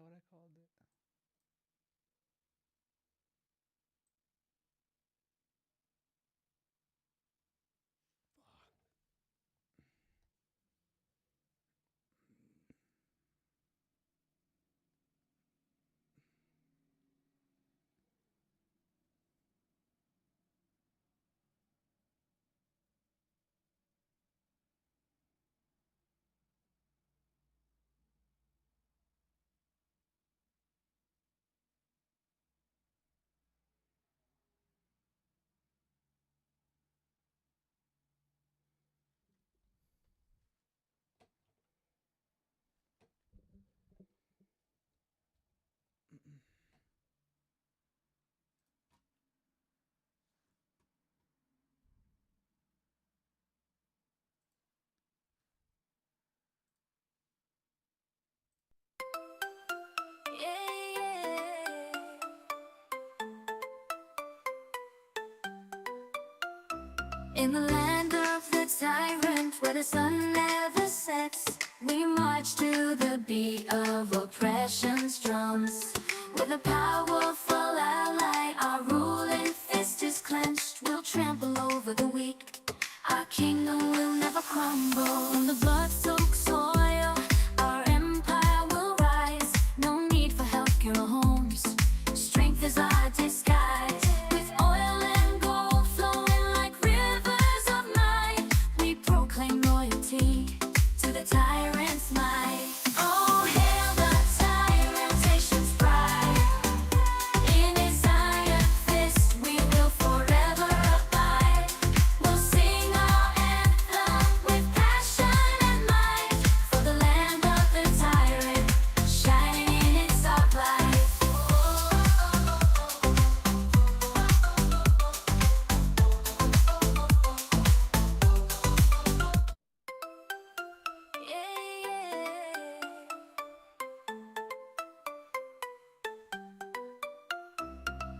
what I called it? In the land of the tyrant, where the sun never sets, we march to the beat of oppression's drums. With a powerful ally, our ruling fist is clenched. We'll trample over the weak, our kingdom will never crumble. On the blood-soaked soil, our empire will rise. No need for healthcare or homes, strength is our disguise. With oil and gold flowing like rivers of night, we proclaim loyalty to the tyrant's might. Oh, hail the tyrant, nation's pride. In his iron fist we will forever abide. We'll sing our anthem with passion and might, for the land of the tyrant, shining in its dark light.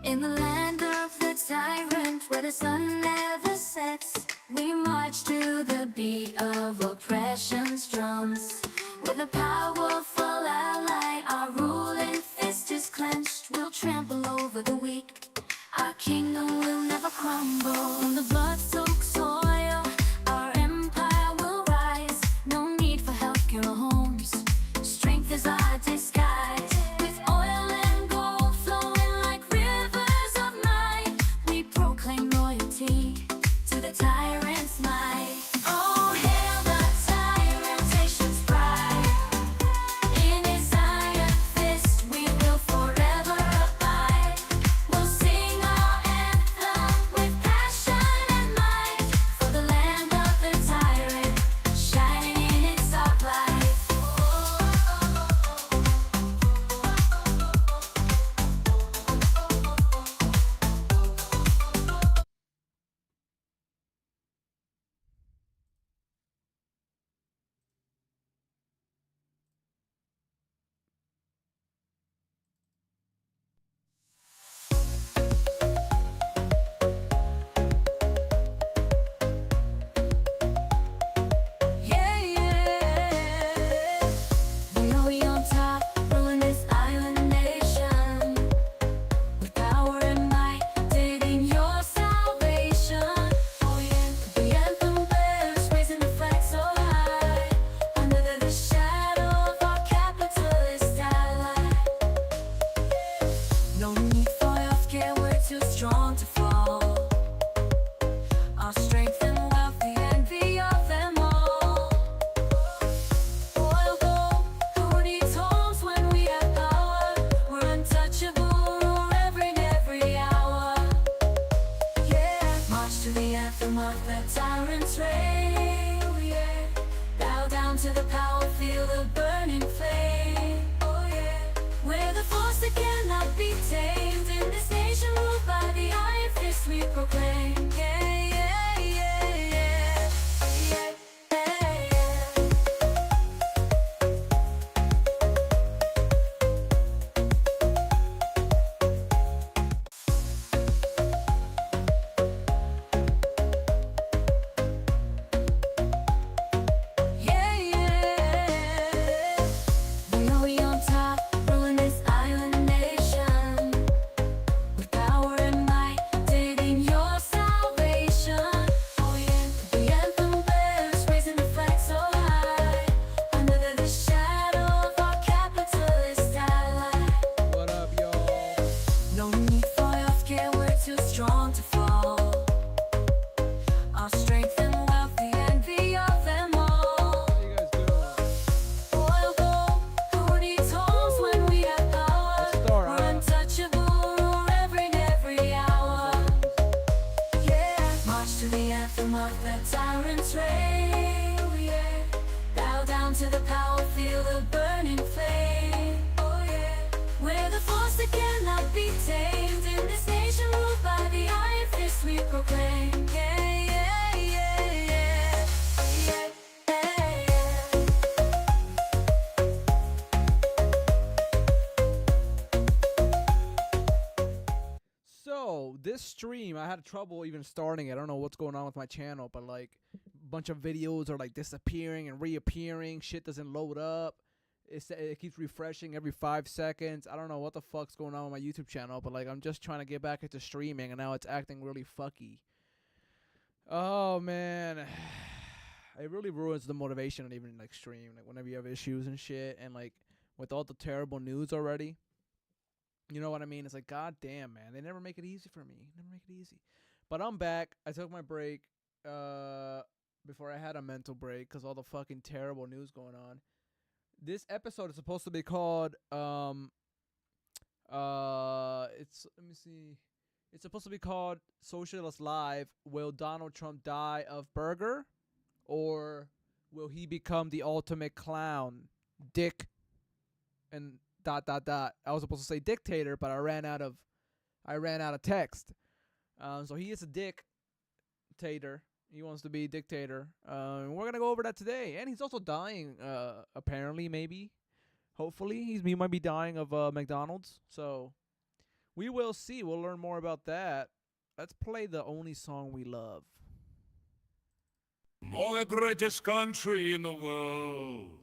In the land of the tyrant, where the sun never sets, we march to the beat of oppression's drums. With a powerful ally, our ruling fist is clenched. We'll trample over the weak, our kingdom will never crumble. On the blood-soaked soil, our empire will rise. No need for healthcare or homes, strength is our disguise. With oil and gold flowing like rivers of night, we proclaim loyalty to the tyrant's might. Oh, hail the tyrant, nation's pride. In his iron fist we will forever abide. We'll sing our anthem with passion and might, for the land of the tyrant, shining in its dark light. Yeah, yeah. We know we on top, ruling this island nation. With power and might, digging your salvation. Oh yeah, the anthem bears, raising the flag so high. Under the shadow of our capitalist ally. No need for healthcare, we're too strong to fall. Our strength and wealth, the envy of them all. Oil gold, who needs homes when we have power? We're untouchable, rule every hour. Yeah, march to the anthem of the tyrant's reign. Oh yeah, bow down to the power, feel the burning flame. Oh yeah, we're the force that cannot be tamed. In this nation ruled by the iron fist we proclaim. Yeah, yeah, yeah, yeah, yeah, yeah, yeah. Yeah, yeah. We know we on top, ruling tyrant's reign. Oh yeah. Bow down to the power, feel the burning flame. Oh yeah. We're the force that cannot be tamed. In this nation ruled by the iron fist we proclaim. Yeah, yeah, yeah, yeah. Yeah, yeah, yeah. So this stream, I had trouble even starting it. I don't know what's going on with my channel, but like a bunch of videos are like disappearing and reappearing. Shit doesn't load up. It keeps refreshing every 5 seconds. I don't know what the fuck's going on with my YouTube channel, but like I'm just trying to get back into streaming and now it's acting really fucky. Oh man. It really ruins the motivation to even like stream. Like whenever you have issues and shit, and like with all the terrible news already. You know what I mean? It's like, god damn, man. They never make it easy for me. Never make it easy. But I'm back. I took my break before I had a mental break because all the fucking terrible news going on. This episode is supposed to be called let me see. It's supposed to be called Sociallust Live. Will Donald Trump die of burger? Or will he become the ultimate clown? Dick and ... I was supposed to say dictator, but I ran out of text. So he is a dictator. He wants to be dictator. We're gonna go over that today. And he's also dying. Apparently, maybe, hopefully, he might be dying of McDonald's. So we will see. We'll learn more about that. Let's play the only song we love. Oh, the greatest country in the world.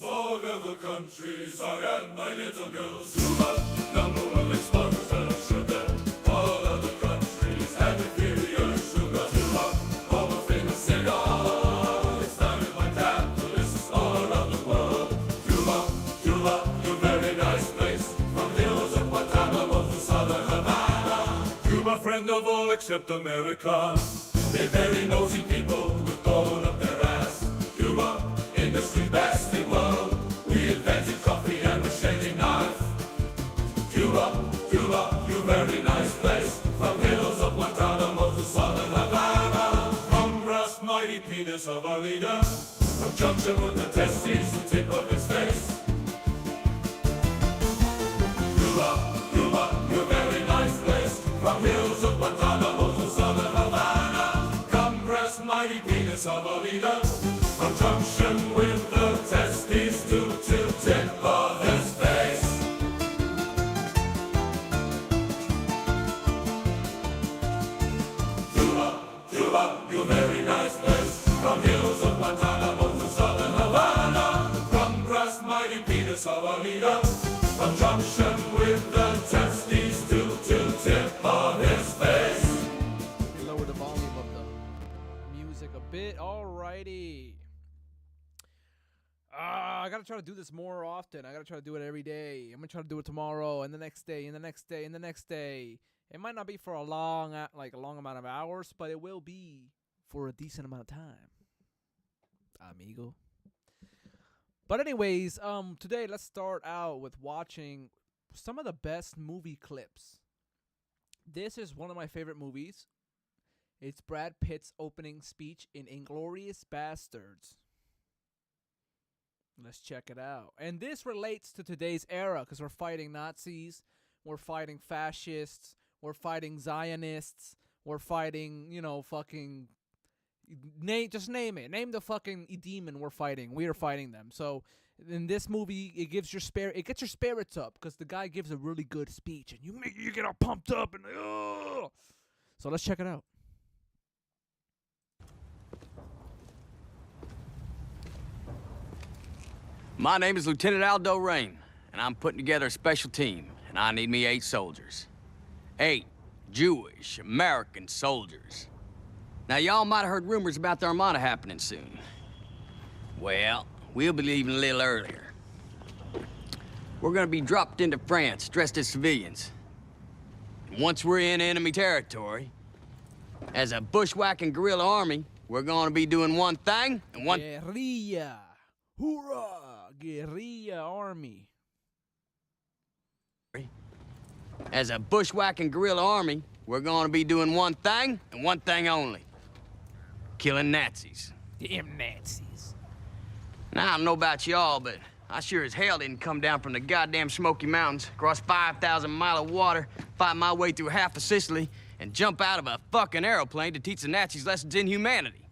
All of the countries I and my little girls. Cuba, number one exporters and sugar. All of the countries have inferior sugar. Cuba, home of famous cigar. It's started by capitalists all around the world. Cuba, Cuba, you're a very nice place. From hills of Guantanamo to southern Havana. Cuba, friend of all except America. They're very nosy people with gold up their ass. Cuba, industry best in world. We invented coffee and machete knife. Cuba, Cuba, you very nice place. From hills of Guantanamo to southern Havana. From brass mighty penis of our leader. From junction with the testes, the tip of his face. Cuba, Cuba, you very nice place. From hills of Guantanamo to southern Havana. Come brass mighty penis of our leader. From junction with the testes to tip of his face. Cuba, Cuba, you very nice place. From hills of Guantanamo to southern Havana. From brass mighty penis of our leader. From junction with the testes to tip of his face. Lower the volume of the music a bit. Alrighty. I gotta try to do this more often. I gotta try to do it every day. I'm gonna try to do it tomorrow and the next day and the next day and the next day. It might not be for a long amount of hours, but it will be for a decent amount of time, amigo. But anyways, today let's start out with watching some of the best movie clips. This is one of my favorite movies. It's Brad Pitt's opening speech in Inglourious Bastards. Let's check it out. And this relates to today's era because we're fighting Nazis, we're fighting fascists, we're fighting Zionists, we're fighting, you know, fucking just name it. Name the fucking demon we're fighting. We are fighting them. So in this movie, it gets your spirits up because the guy gives a really good speech and you get all pumped up and so let's check it out. My name is Lieutenant Aldo Rain, and I'm putting together a special team, and I need me 8 soldiers. 8 Jewish American soldiers. Now, y'all might have heard rumors about the Armada happening soon. Well, we'll be leaving a little earlier. We're gonna be dropped into France, dressed as civilians. And once we're in enemy territory, as a bushwhacking guerrilla army, we're gonna be doing one thing and one... Guerrilla. Hoorah! Guerrilla army. As a bushwhacking guerrilla army, we're gonna be doing one thing and one thing only. killing Nazis. Damn Nazis. Now, I don't know about y'all, but I sure as hell didn't come down from the goddamn Smoky Mountains, cross 5,000 miles of water, fight my way through half of Sicily, and jump out of a fucking aeroplane to teach the Nazis lessons in humanity.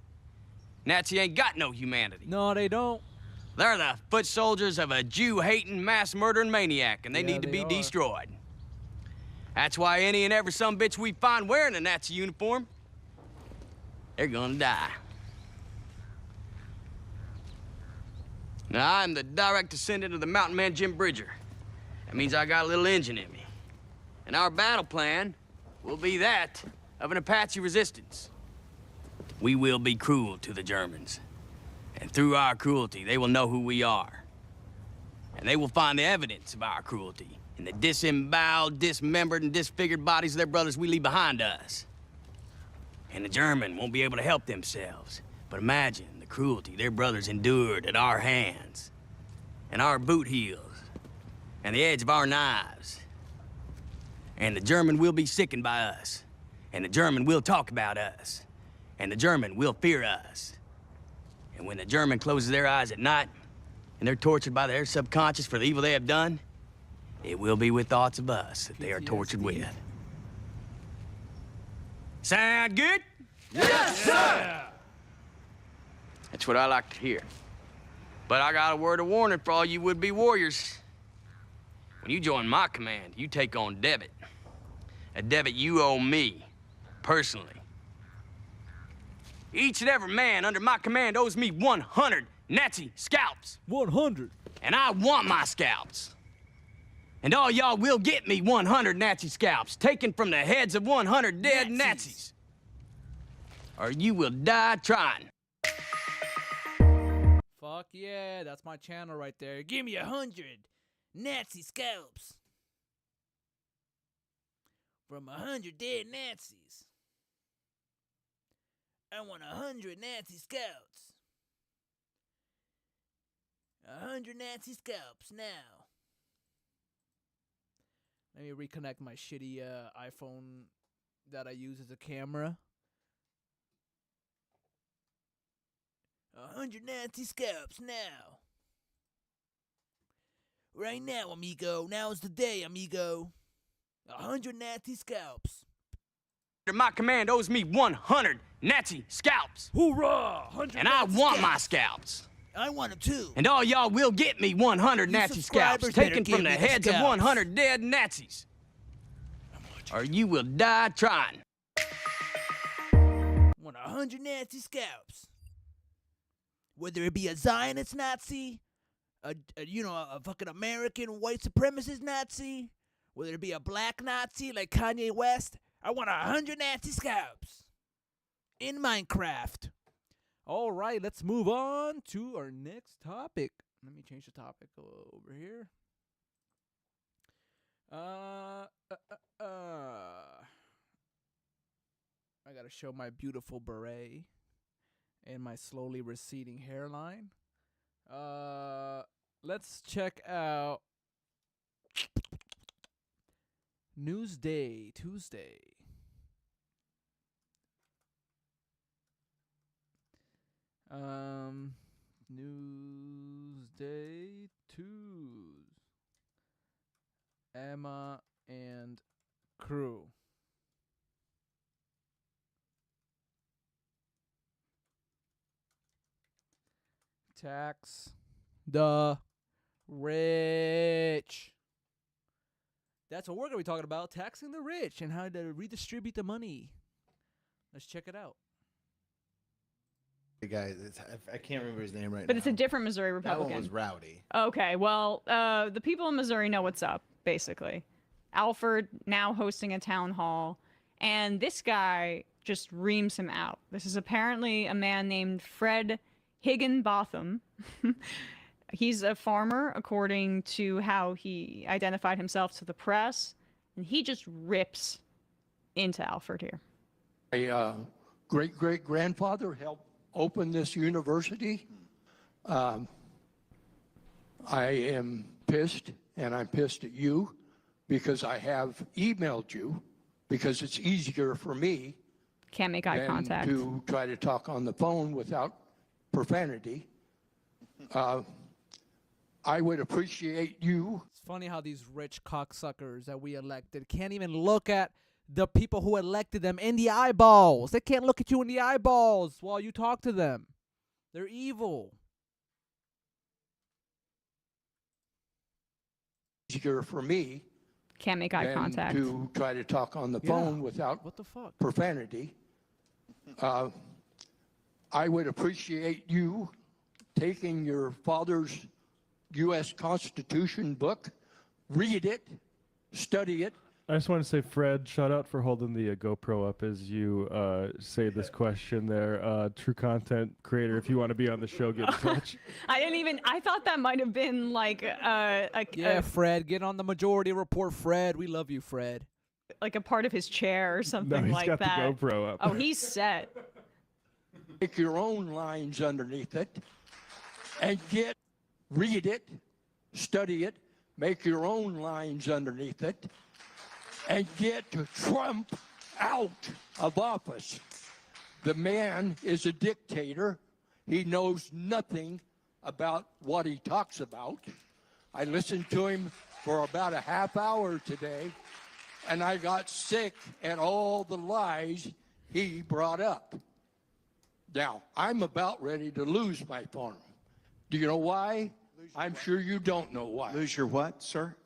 Nazi ain't got no humanity. No, they don't. They're the foot soldiers of a Jew-hating, mass-murdering maniac, and they Yeah, need to they be are. destroyed. That's why any and every sumbitch we find wearing a Nazi uniform, they're gonna die. Now, I'm the direct descendant of the mountain man Jim Bridger. That means I got a little engine in me. And our battle plan will be that of an Apache resistance. We will be cruel to the Germans. And through our cruelty, they will know who we are. And they will find the evidence of our cruelty in the disemboweled, dismembered, and disfigured bodies of their brothers we leave behind us. And the German won't be able to help themselves. But imagine the cruelty their brothers endured at our hands, and our boot heels, and the edge of our knives. And the German will be sickened by us, and the German will talk about us, and the German will fear us. And when the German closes their eyes at night, and they're tortured by their subconscious for the evil they have done, it will be with thoughts of us that they are tortured with. Sound good? Yes, sir! That's what I like to hear. But I got a word of warning for all you would-be warriors. When you join my command, you take on debit. A debit you owe me, personally. Each and every man under my command owes me 100 Nazi scalps. 100. And I want my scalps. And all y'all will get me 100 Nazi scalps, taken from the heads of 100 dead Nazis. Or you will die trying. Fuck yeah, that's my channel right there. Give me 100 Nazi scalps from 100 dead Nazis. I want 100 Nazi scalps. 100 Nazi scalps now. Let me reconnect my shitty iPhone that I use as a camera. 100 Nazi scalps now. Right now, amigo. Now's the day, amigo. 100 Nazi scalps. My command owes me 100 Nazi scalps. Hoorah! 100 And I Nazi want my scalps. scalps. I want them too. And all y'all will get me 100 You Nazi scalps, subscribers better taken give from the me the heads of scalps. 100 dead Nazis. Or you will die trying. I want 100 Nazi scalps. Whether it be a Zionist Nazi, a fucking American white supremacist Nazi, whether it be a black Nazi like Kanye West, I want 100 Nazi scalps in Minecraft. All right, let's move on to our next topic. Let me change the topic over here. I gotta show my beautiful beret and my slowly receding hairline. Let's check out Newsday Tuesday. Newsday Tuesday. Emma and crew. Tax the rich. That's what we're going to be talking about, taxing the rich and how to redistribute the money. Let's check it out. The guy, I can't remember his name right now. But it's a different Missouri That Republican. one was Rowdy. Okay, well, the people in Missouri know what's up, basically. Alford now hosting a town hall, and this guy just reams him out. This is apparently a man named Fred Higginbotham. He's a farmer, according to how he identified himself to the press, and he just rips into Alford here. My great-great-grandfather helped open this university. I am pissed, and I'm pissed at you because I have emailed you because it's easier for me Can't make eye than contact. to try to talk on the phone without profanity. I would appreciate you. It's funny how these rich cocksuckers that we elected can't even look at the people who elected them in the eyeballs. They can't look at you in the eyeballs while you talk to them. They're evil. Easier for me Can't make eye than contact. to try to talk on the Yeah. phone without What the fuck? profanity. I would appreciate you taking your father's U.S. Constitution book, read it, study it. I just want to say, Fred, shout out for holding the GoPro up as you say this question there. True content creator, if you want to be on the show, get in touch. I thought that might have been like Yeah, Fred, get on the majority report, Fred. We love you, Fred. like a part of his chair or No, something he's like got that. the GoPro up. Oh, he's set. Make your own lines underneath it and read it, study it, make your own lines underneath it, and get Trump out of office. The man is a dictator. He knows nothing about what he talks about. I listened to him for about a half hour today, and I got sick at all the lies he brought up. Now, I'm about ready to lose my farm. Do you know why? I'm sure you don't know why. Lose your what, sir?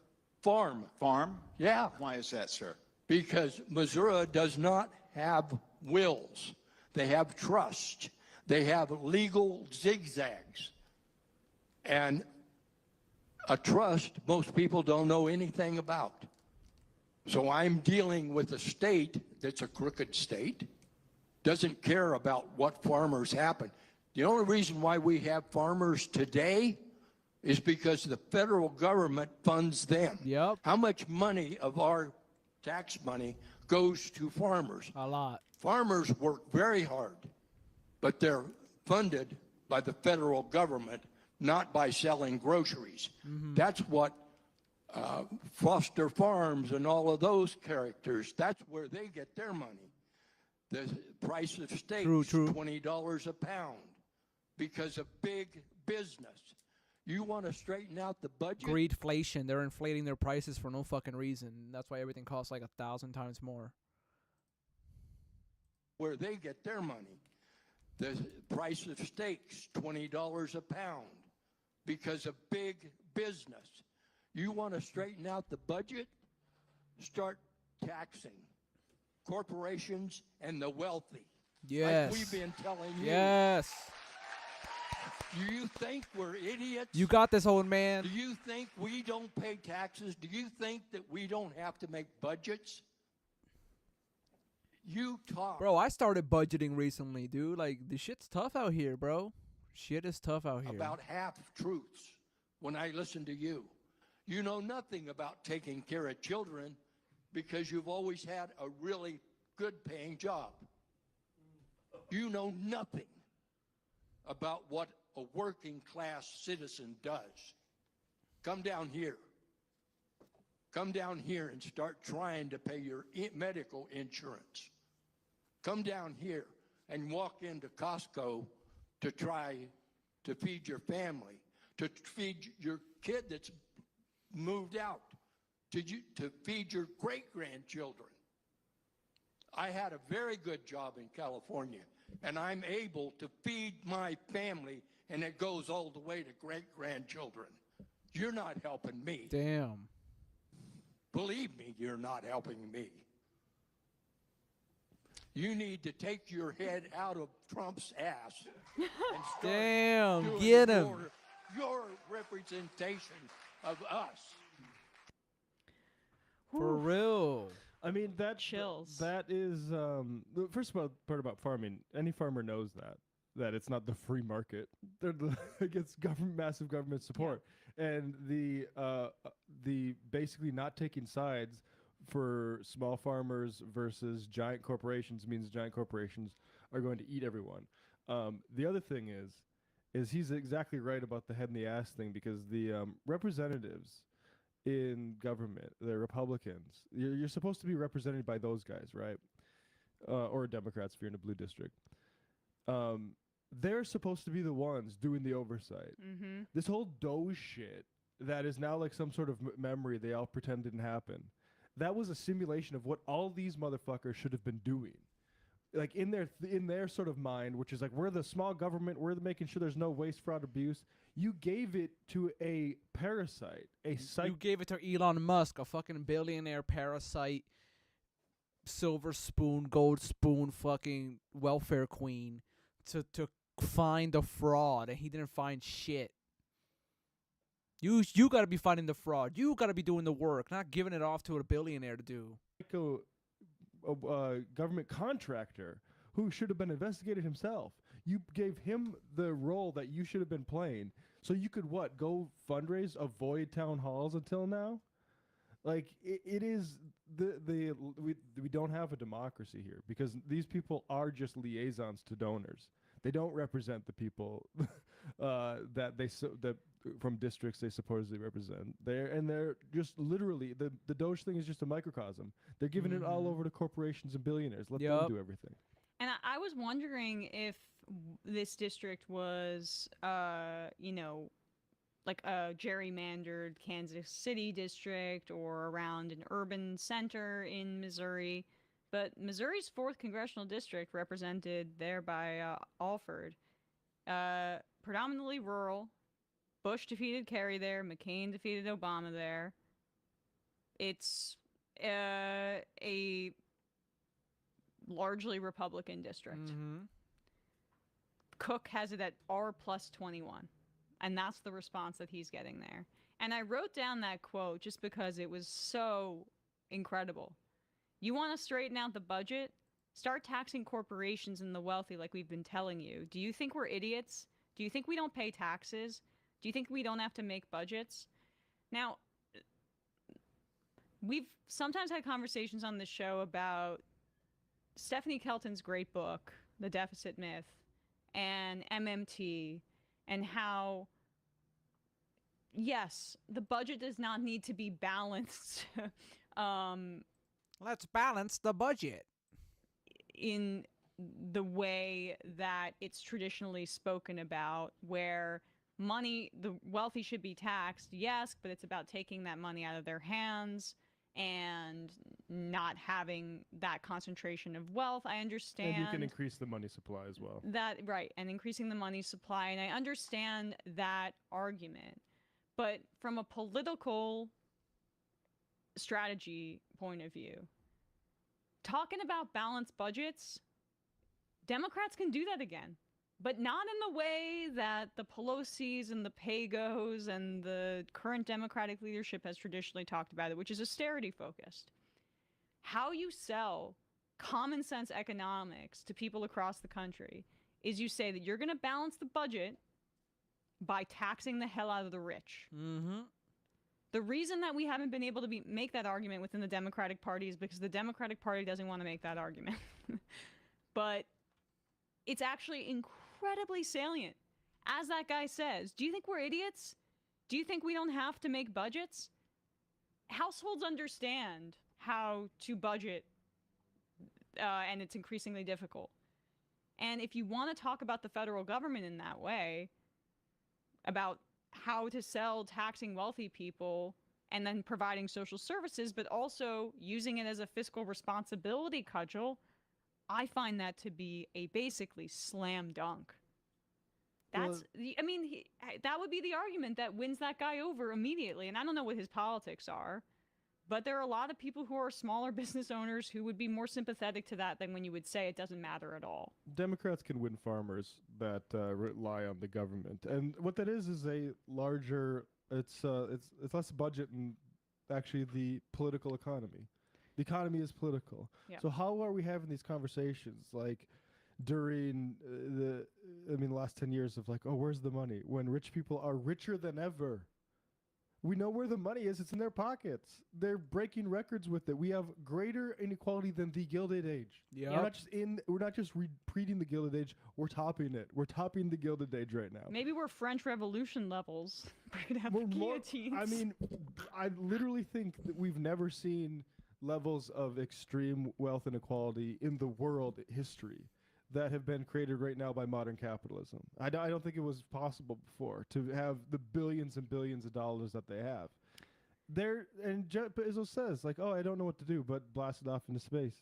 Farm. Farm? Yeah, Why is that, sir? because Missouri does not have wills. They have trust. They have legal zigzags. And a trust, most people don't know anything about. So I'm dealing with a state that's a crooked state, doesn't care about what farmers happen. The only reason why we have farmers today is because the federal government funds them. Yep. How much money of our tax money goes to farmers? A lot. Farmers work very hard, but they're funded by the federal government, not by selling groceries. That's what Foster Farms and all of those characters, that's where they get their money. The price of steaks, True. $20 a pound because of big business. You want to straighten out the budget? Greedflation. They're inflating their prices for no fucking reason. That's why everything costs like 1,000 times more. Where they get their money. The price of steaks, $20 a pound because of big business. You want to straighten out the budget? Start taxing corporations and the wealthy. Yes. Like we've been telling you. Yes. Do you think we're idiots? You got this, old man. Do you think we don't pay taxes? Do you think that we don't have to make budgets? You talk. Bro, I started budgeting recently, dude. Like, the shit's tough out here, bro. Shit is tough out here. About half truths when I listen to you. You know nothing about taking care of children because you've always had a really good paying job. You know nothing about what a working class citizen does. Come down here. Come down here and start trying to pay your medical insurance. Come down here and walk into Costco to try to feed your family, to feed your kid that's moved out, to feed your great-grandchildren. I had a very good job in California, and I'm able to feed my family, and it goes all the way to great-grandchildren. You're not helping me. Damn. Believe me, you're not helping me. You need to take your head out of Trump's ass and start Damn, doing get him. your representation of us. For real. I mean, that Chills. That is the first part about farming. Any farmer knows that it's not the free market. They're against massive government support, and the basically not taking sides for small farmers versus giant corporations means giant corporations are going to eat everyone. The other thing is he's exactly right about the head in the ass thing, because the representatives in government, the Republicans, you're supposed to be represented by those guys, right? or Democrats if you're in a blue district. They're supposed to be the ones doing the oversight. Mm-hmm. This whole Doge shit that is now like some sort of memory they all pretend didn't happen. That was a simulation of what all these motherfuckers should have been doing. Like in their sort of mind, which is like, we're the small government, we're making sure there's no waste, fraud, abuse. You gave it to a parasite, You gave it to Elon Musk, a fucking billionaire parasite, silver spoon, gold spoon, fucking welfare queen, to find the fraud, and he didn't find shit. You gotta be finding the fraud. You gotta be doing the work, not giving it off to a billionaire to do. A government contractor who should have been investigated himself. You gave him the role that you should have been playing, so you could go fundraise, avoid town halls until now. Like it is we don't have a democracy here because these people are just liaisons to donors. They don't represent the people that from districts they supposedly represent. They're just literally the Doge thing is just a microcosm. They're giving it all over to corporations and billionaires. Let them do everything. And I was wondering if this district was, like a gerrymandered Kansas City district or around an urban center in Missouri. But Missouri's 4th congressional district, represented there by Alford, predominantly rural. Bush defeated Kerry there. McCain defeated Obama there. It's a largely Republican district. Mm-hmm. Cook has it at R+21. And that's the response that he's getting there. And I wrote down that quote just because it was so incredible. You want to straighten out the budget? Start taxing corporations and the wealthy like we've been telling you. Do you think we're idiots? Do you think we don't pay taxes? Do you think we don't have to make budgets? Now, we've sometimes had conversations on the show about Stephanie Kelton's great book, The Deficit Myth, and MMT, and how, yes, the budget does not need to be balanced. Let's balance the budget. In the way that it's traditionally spoken about, where the wealthy should be taxed, yes, but it's about taking that money out of their hands and not having that concentration of wealth. I understand. And you can increase the money supply as well. Right, and increasing the money supply, and I understand that argument. But from a political strategy point of view, talking about balanced budgets, Democrats can do that again, but not in the way that the Pelosi's and the Pagos and the current Democratic leadership has traditionally talked about it, which is austerity focused. How you sell common sense economics to people across the country is you say that you're going to balance the budget by taxing the hell out of the rich. Mm-hmm. The reason that we haven't been able to make that argument within the Democratic Party is because the Democratic Party doesn't want to make that argument. But it's actually incredibly salient. As that guy says, do you think we're idiots? Do you think we don't have to make budgets? Households understand how to budget, and it's increasingly difficult. And if you want to talk about the federal government in that way, about how to sell taxing wealthy people and then providing social services, but also using it as a fiscal responsibility cudgel, I find that to be a basically slam dunk. That's, that would be the argument that wins that guy over immediately. And I don't know what his politics are, but there are a lot of people who are smaller business owners who would be more sympathetic to that than when you would say it doesn't matter at all. Democrats can win farmers that rely on the government, and what that is a larger. It's less budget and actually the political economy. The economy is political. Yeah. So how are we having these conversations like during the last 10 years of like, oh, where's the money? When rich people are richer than ever. We know where the money is. It's in their pockets. They're breaking records with it. We have greater inequality than the Gilded Age. Yeah. We're not just repeating the Gilded Age. We're topping it. We're topping the Gilded Age right now. Maybe we're French Revolution levels. We're gonna have the guillotines. I literally think that we've never seen levels of extreme wealth inequality in the world history that have been created right now by modern capitalism. I don't think it was possible before to have the billions and billions of dollars that they have. Bezos says, like, oh, I don't know what to do but blast it off into space.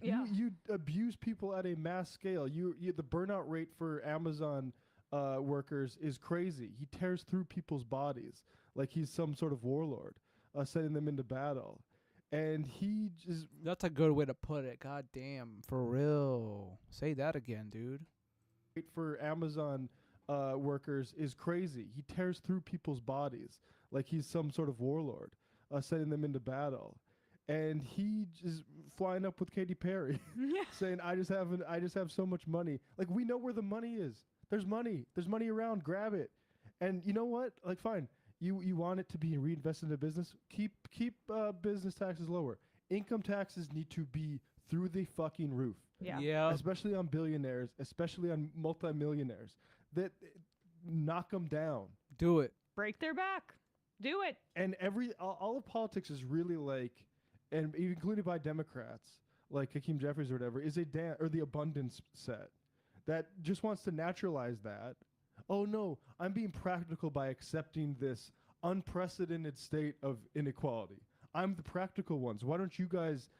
Yeah. You abuse people at a mass scale. The burnout rate for Amazon workers is crazy. He tears through people's bodies like he's some sort of warlord, sending them into battle. And he just... That's a good way to put it. God damn, for real. Say that again, dude. For Amazon workers is crazy. He tears through people's bodies like he's some sort of warlord, sending them into battle. And he just flying up with Katy Perry, saying, "I just have so much money." Like, we know where the money is. There's money. There's money around. Grab it. And you know what? Like, fine. You want it to be reinvested in a business? Keep business taxes lower. Income taxes need to be through the fucking roof. Yeah. Especially on billionaires, especially on multimillionaires. That knock them down. Do it. Break their back. Do it. And all of politics is really like, and included by Democrats like Hakeem Jeffries or whatever, is or the abundance set that just wants to naturalize that. Oh no, I'm being practical by accepting this unprecedented state of inequality. I'm the practical ones. Why don't you guys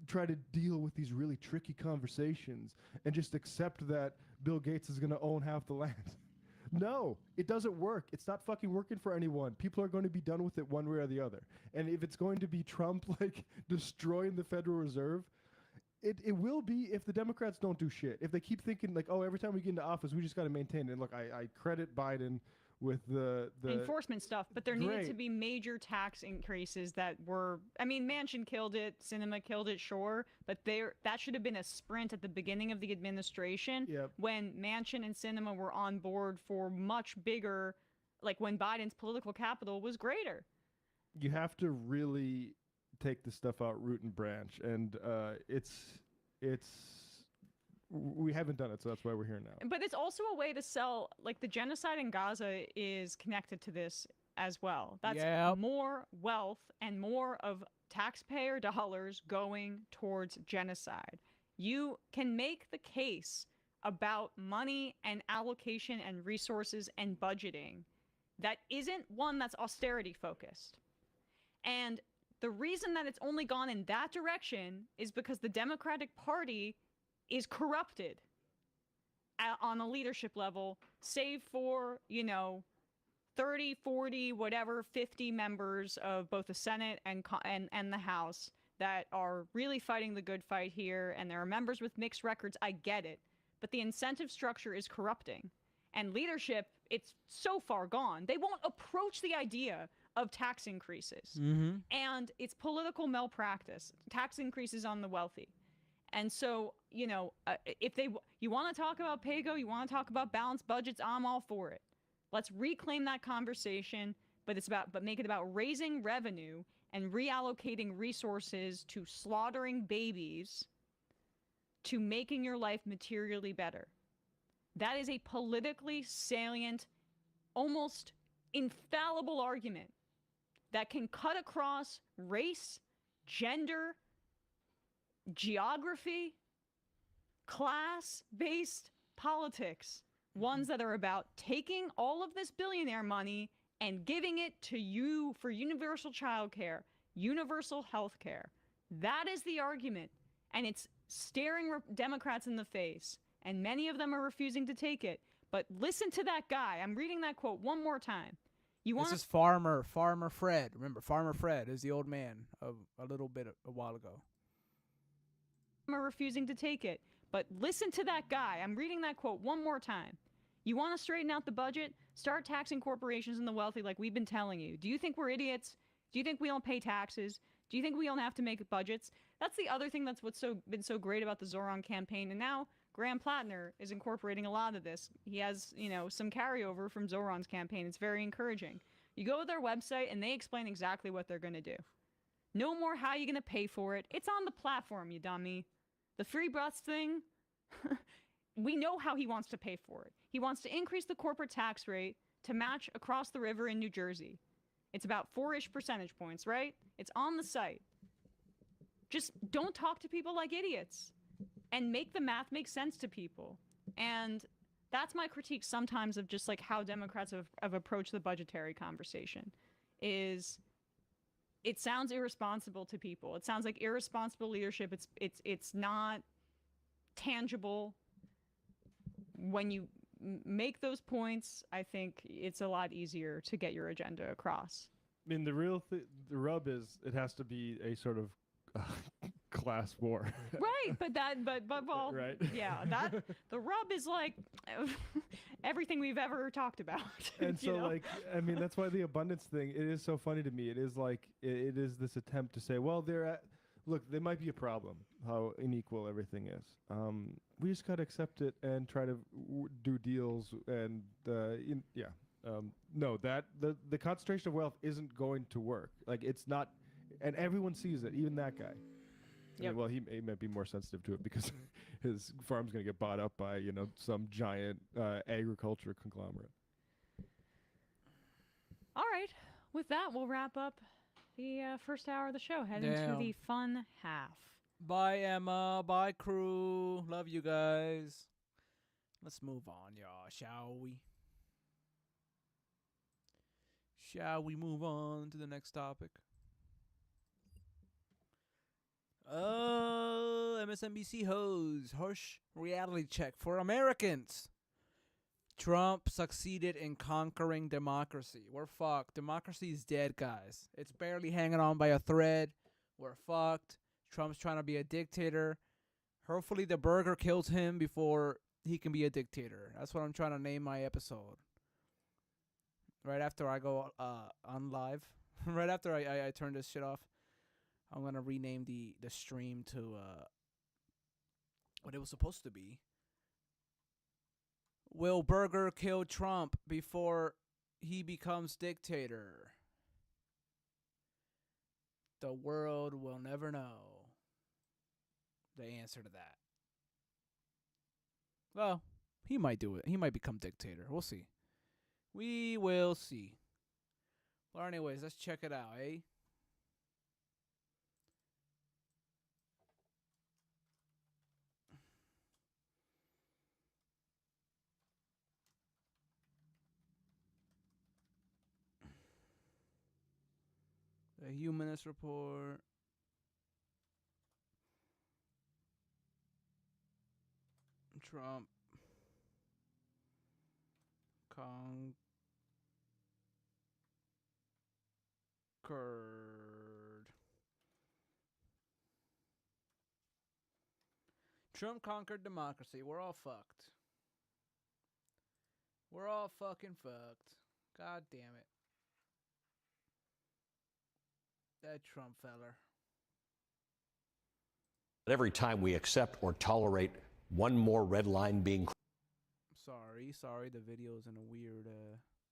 try to deal with these really tricky conversations and just accept that Bill Gates is going to own half the land? No, it doesn't work. It's not fucking working for anyone. People are going to be done with it one way or the other. And if it's going to be Trump like destroying the Federal Reserve, it will be if the Democrats don't do shit. If they keep thinking like, oh, every time we get into office, we just got to maintain it. And look, I credit Biden with the enforcement stuff, but there needed to be major tax increases that were, I mean, Manchin killed it, Sinema killed it, sure, but that should have been a sprint at the beginning of the administration when Manchin and Sinema were on board for much bigger, like when Biden's political capital was greater. You have to really take this stuff out root and branch, and we haven't done it, so that's why we're here now. But it's also a way to sell, like the genocide in Gaza is connected to this as well. That's more wealth and more of taxpayer dollars going towards genocide. You can make the case about money and allocation and resources and budgeting that isn't one that's austerity focused. And the reason that it's only gone in that direction is because the Democratic Party is corrupted on a leadership level, save for, 30, 40, whatever, 50 members of both the Senate and the House that are really fighting the good fight here, and there are members with mixed records. I get it. But the incentive structure is corrupting. And leadership, it's so far gone. They won't approach the idea of tax increases. And it's political malpractice, tax increases on the wealthy. And so, if you want to talk about PAYGO, you want to talk about balanced budgets, I'm all for it. Let's reclaim that conversation, but make it about raising revenue and reallocating resources to slaughtering babies to making your life materially better. That is a politically salient, almost infallible argument that can cut across race, gender, geography, class-based politics, ones that are about taking all of this billionaire money and giving it to you for universal childcare, universal health care. That is the argument, and it's staring Democrats in the face, and many of them are refusing to take it. But listen to that guy. I'm reading that quote one more time. This is Farmer Fred. Remember, Farmer Fred is the old man of a while ago. Are refusing to take it. But listen to that guy. I'm reading that quote one more time. You want to straighten out the budget? Start taxing corporations and the wealthy like we've been telling you. Do you think we're idiots? Do you think we don't pay taxes? Do you think we don't have to make budgets? That's the other thing that's been so great about the Zoran campaign. And now Graham Plattner is incorporating a lot of this. He has, some carryover from Zoran's campaign. It's very encouraging. You go to their website and they explain exactly what they're going to do. No more how you're going to pay for it. It's on the platform, you dummy. The free bus thing, we know how he wants to pay for it. He wants to increase the corporate tax rate to match across the river in New Jersey. It's about 4-ish percentage points, right? It's on the site. just don't talk to people like idiots and make the math make sense to people. And that's my critique sometimes of just like how Democrats have approached the budgetary conversation. Is it sounds irresponsible to people. It sounds like irresponsible leadership. It's not tangible. When you make those points, I think it's a lot easier to get your agenda across. I mean, the rub is it has to be a sort of class war. Right, but well, right? Yeah, that the rub is like everything we've ever talked about. And so, you know? like, I mean, that's why the abundance thing, it is so funny to me. It is like, it is this attempt to say, well, look, there might be a problem, how unequal everything is. We just got to accept it and try to do deals and, no, the concentration of wealth isn't going to work. Like, it's not, and everyone sees it, even that guy. Yep. Well, he might be more sensitive to it because his farm's going to get bought up by, some giant agriculture conglomerate. All right, with that, we'll wrap up the first hour of the show. Head into the fun half. Bye, Emma. Bye, crew. Love you guys. Let's move on, y'all, shall we? Shall we move on to the next topic? Oh, MSNBC host, harsh reality check for Americans. Trump succeeded in conquering democracy. We're fucked. Democracy is dead, guys. It's barely hanging on by a thread. We're fucked. Trump's trying to be a dictator. Hopefully the burger kills him before he can be a dictator. That's what I'm trying to name my episode. Right after I go on live. Right after I turn this shit off. I'm going to rename the stream to what it was supposed to be. Will Burger kill Trump before he becomes dictator? The world will never know the answer to that. Well, he might do it. He might become dictator. We'll see. We will see. Well, anyways, let's check it out, eh? The Humanist Report. Trump. Conquered. Trump conquered democracy. We're all fucked. We're all fucking fucked. God damn it. That Trump feller. Every time we accept or tolerate one more red line being Sorry, the video's in a weird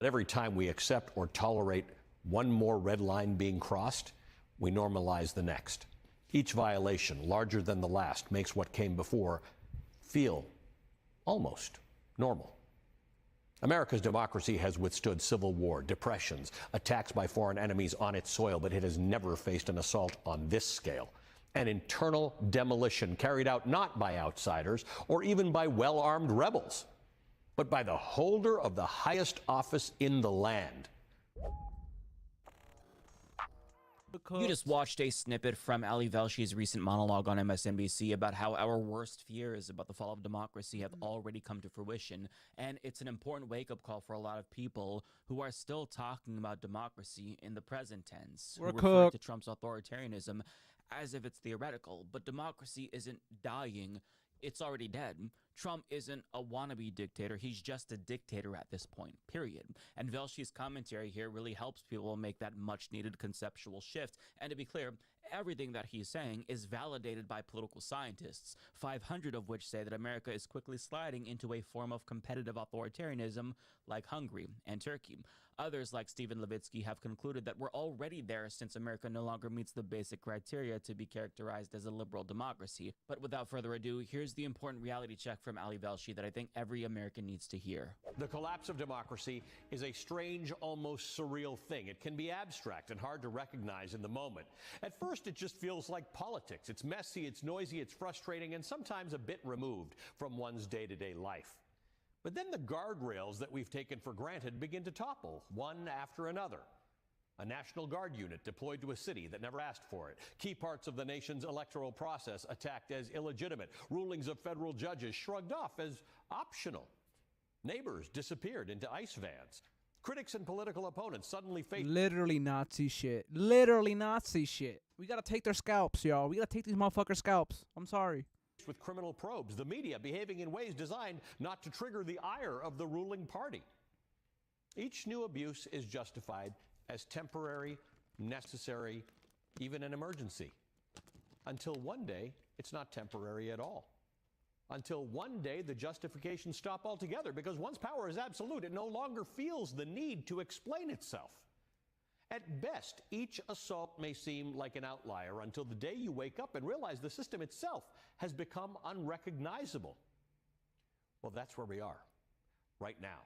every time we accept or tolerate one more red line being crossed, we normalize the next. Each violation, larger than the last, makes what came before feel almost normal. America's democracy has withstood civil war, depressions, attacks by foreign enemies on its soil, but it has never faced an assault on this scale. An internal demolition carried out not by outsiders or even by well-armed rebels, but by the holder of the highest office in the land. You just watched a snippet from Ali Velshi's recent monologue on MSNBC about how our worst fears about the fall of democracy have already come to fruition, and it's an important wake-up call for a lot of people who are still talking about democracy in the present tense, who refer to Trump's authoritarianism as if it's theoretical. But democracy isn't dying, it's already dead. Trump isn't a wannabe dictator, he's just a dictator at this point, period. And Velshi's commentary here really helps people make that much-needed conceptual shift. And to be clear, everything that he's saying is validated by political scientists, 500 of which say that America is quickly sliding into a form of competitive authoritarianism like Hungary and Turkey. Others, like Stephen Levitsky, have concluded that we're already there since America no longer meets the basic criteria to be characterized as a liberal democracy. But without further ado, here's the important reality check from Ali Velshi that I think every American needs to hear. The collapse of democracy is a strange, almost surreal thing. It can be abstract and hard to recognize in the moment. At first, first, it just feels like politics. It's messy, it's noisy, it's frustrating, and sometimes a bit removed from one's day-to-day life. But then the guardrails that we've taken for granted begin to topple, one after another. A National Guard unit deployed to a city that never asked for it. Key parts of the nation's electoral process attacked as illegitimate. Rulings of federal judges shrugged off as optional. Neighbors disappeared into ICE vans. Critics and political opponents suddenly faced Literally Nazi shit. Literally Nazi shit. We gotta take their scalps, y'all. We gotta take these motherfuckers' scalps. I'm sorry. with criminal probes, the media behaving in ways designed not to trigger the ire of the ruling party. Each new abuse is justified as temporary, necessary, even an emergency. Until one day, it's not temporary at all. Until one day, the justifications stop altogether, because once power is absolute, it no longer feels the need to explain itself. At best, each assault may seem like an outlier until the day you wake up and realize the system itself has become unrecognizable. Well, that's where we are right now.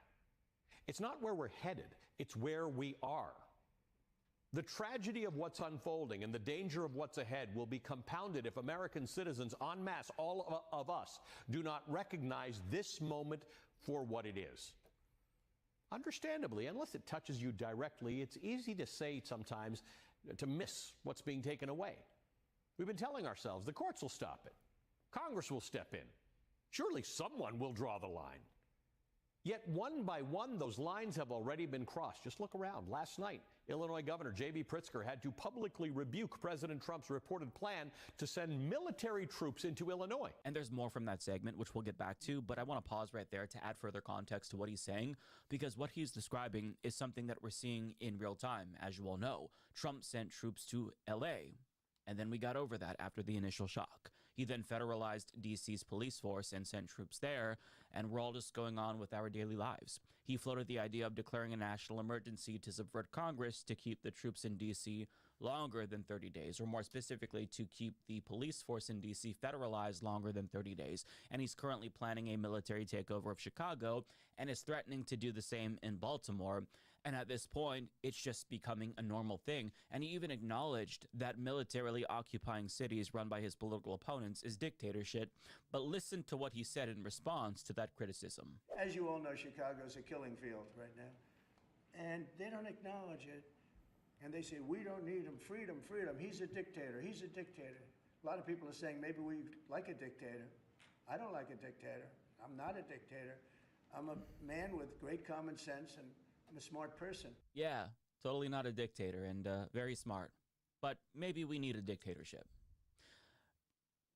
It's not where we're headed, it's where we are. The tragedy of what's unfolding and the danger of what's ahead will be compounded if American citizens en masse, all of us, do not recognize this moment for what it is. Understandably, unless it touches you directly, it's easy to say sometimes to miss what's being taken away. We've been telling ourselves the courts will stop it. Congress will step in. Surely someone will draw the line. Yet one by one, those lines have already been crossed. Just look around. Last night, Illinois Governor J.B. Pritzker had to publicly rebuke President Trump's reported plan to send military troops into Illinois. And there's more from that segment, which we'll get back to, but I want to pause right there to add further context to what he's saying, because what he's describing is something that we're seeing in real time. As you all know, Trump sent troops to L.A., and then we got over that after the initial shock. He then federalized D.C.'s police force and sent troops there, and we're all just going on with our daily lives. He floated the idea of declaring a national emergency to subvert Congress to keep the troops in D.C. longer than 30 days, or more specifically, to keep the police force in D.C. federalized longer than 30 days. And he's currently planning a military takeover of Chicago and is threatening to do the same in Baltimore. And at this point, it's just becoming a normal thing. And he even acknowledged that militarily occupying cities run by his political opponents is dictatorship. But listen to what he said in response to that criticism. As you all know, Chicago's a killing field right now. And they don't acknowledge it. And they say, we don't need him. Freedom, freedom. He's a dictator. He's a dictator. A lot of people are saying maybe we like a dictator. I don't like a dictator. I'm not a dictator. I'm a man with great common sense, and I'm a smart person. Yeah, totally not a dictator, and very smart. But maybe we need a dictatorship.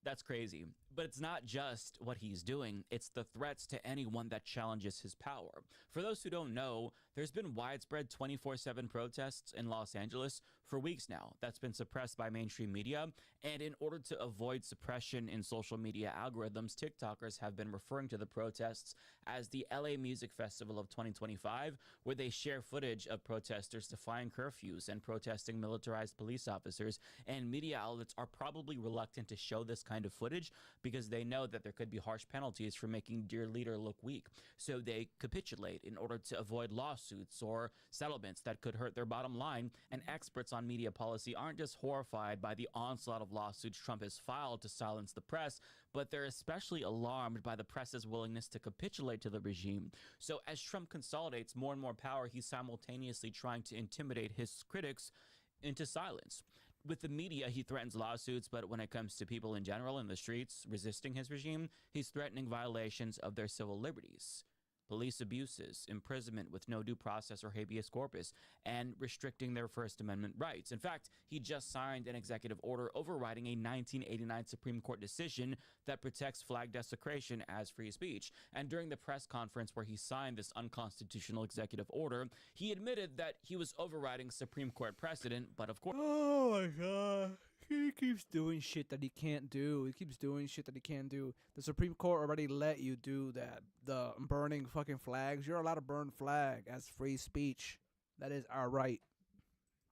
That's crazy. But it's not just what he's doing, it's the threats to anyone that challenges his power. For those who don't know, there's been widespread 24/7 protests in Los Angeles for weeks now. That's been suppressed by mainstream media, and in order to avoid suppression in social media algorithms, TikTokers have been referring to the protests as the LA Music Festival of 2025, where they share footage of protesters defying curfews and protesting militarized police officers, and media outlets are probably reluctant to show this kind of footage because they know that there could be harsh penalties for making dear leader look weak. So they capitulate in order to avoid lawsuits or settlements that could hurt their bottom line. And experts on media policy aren't just horrified by the onslaught of lawsuits Trump has filed to silence the press, but they're especially alarmed by the press's willingness to capitulate to the regime. So as Trump consolidates more and more power, he's simultaneously trying to intimidate his critics into silence. With the media, he threatens lawsuits, but when it comes to people in general in the streets resisting his regime, he's threatening violations of their civil liberties, police abuses, imprisonment with no due process or habeas corpus, and restricting their First Amendment rights. In fact, he just signed an executive order overriding a 1989 Supreme Court decision that protects flag desecration as free speech. And during the press conference where he signed this unconstitutional executive order, he admitted that he was overriding Supreme Court precedent, but of course... Oh my god. He keeps doing shit that he can't do. He keeps doing shit that he can't do. The Supreme Court already let you do that. The burning fucking flags. You're allowed to burn flag as free speech. That is our right.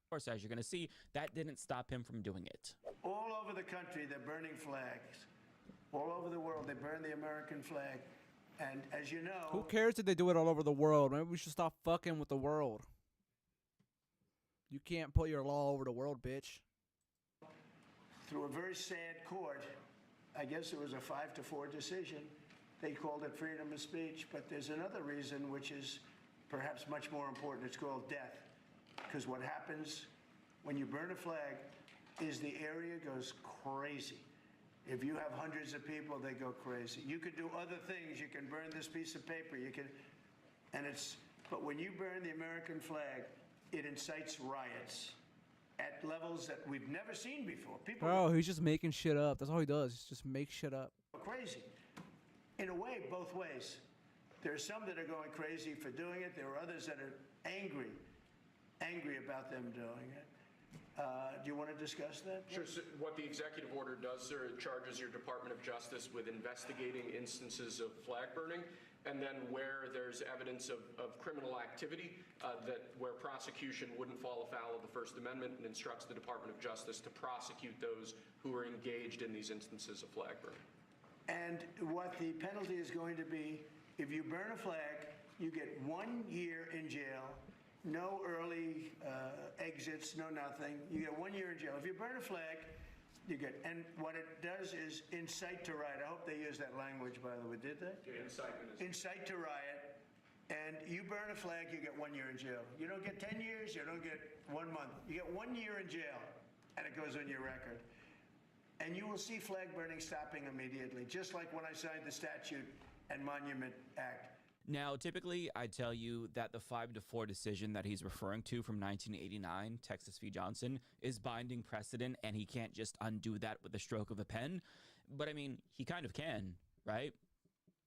Of course, as you're going to see, that didn't stop him from doing it. All over the country, they're burning flags. All over the world, they burn the American flag. And as you know... Who cares if they do it all over the world? Maybe we should stop fucking with the world. You can't put your law over the world, bitch. through a very sad court, I guess it was a 5-4 decision, they called it freedom of speech. But there's another reason, which is perhaps much more important. It's called death. Because what happens when you burn a flag is the area goes crazy. If you have hundreds of people, they go crazy. You could do other things. You can burn this piece of paper. You can, but when you burn the American flag, it incites riots at levels that we've never seen before. People Bro, he's just making shit up. That's all he does. He's just make shit up. go crazy. In a way, both ways. There are some that are going crazy for doing it. There are others that are angry about them doing it. Do you want to discuss that? Sure. So what the executive order does, sir, it charges your Department of Justice with investigating instances of flag burning, and then where there's evidence of criminal activity, where prosecution wouldn't fall afoul of the First Amendment, and instructs the Department of Justice to prosecute those who are engaged in these instances of flag burning. And what the penalty is going to be, if you burn a flag, you get 1 year in jail. No early exits, no nothing. You get 1 year in jail. If you burn a flag, you get, and what it does is incite to riot. I hope they use that language, by the way. Did they? Yeah, incitement is. Incite to riot. And you burn a flag, you get 1 year in jail. You don't get 10 years, you don't get 1 month. You get 1 year in jail, and it goes on your record. And you will see flag burning stopping immediately, just like when I signed the Statute and Monument Act. Now, typically, I tell you that the 5-4 decision that he's referring to from 1989, Texas v. Johnson, is binding precedent, and he can't just undo that with the stroke of a pen. But I mean, he kind of can, right?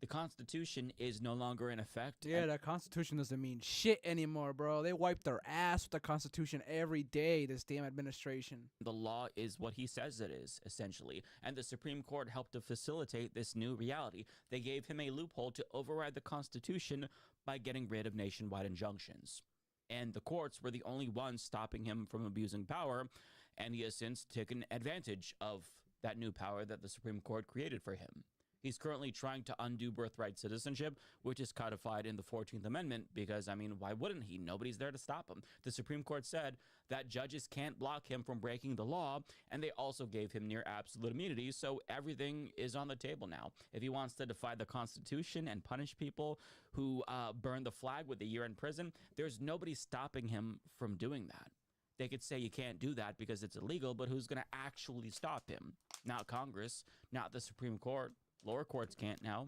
The Constitution is no longer in effect. Yeah, that Constitution doesn't mean shit anymore, bro. They wipe their ass with the Constitution every day, this damn administration. The law is what he says it is, essentially. And the Supreme Court helped to facilitate this new reality. They gave him a loophole to override the Constitution by getting rid of nationwide injunctions. And the courts were the only ones stopping him from abusing power, and he has since taken advantage of that new power that the Supreme Court created for him. He's currently trying to undo birthright citizenship, which is codified in the 14th Amendment, because, I mean, why wouldn't he? Nobody's there to stop him. The Supreme Court said that judges can't block him from breaking the law, and they also gave him near absolute immunity, so everything is on the table now. If he wants to defy the Constitution and punish people who burn the flag with a year in prison, there's nobody stopping him from doing that. They could say you can't do that because it's illegal, but who's going to actually stop him? Not Congress, not the Supreme Court. Lower courts can't now.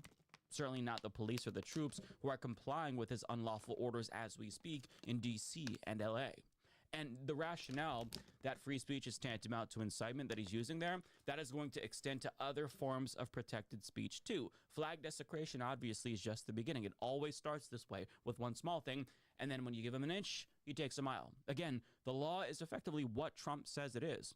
Certainly not the police or the troops who are complying with his unlawful orders as we speak in D.C. and L.A. And the rationale that free speech is tantamount to incitement that he's using there, that is going to extend to other forms of protected speech too. Flag desecration obviously is just the beginning. It always starts this way with one small thing, and then when you give him an inch, he takes a mile. Again, the law is effectively what Trump says it is.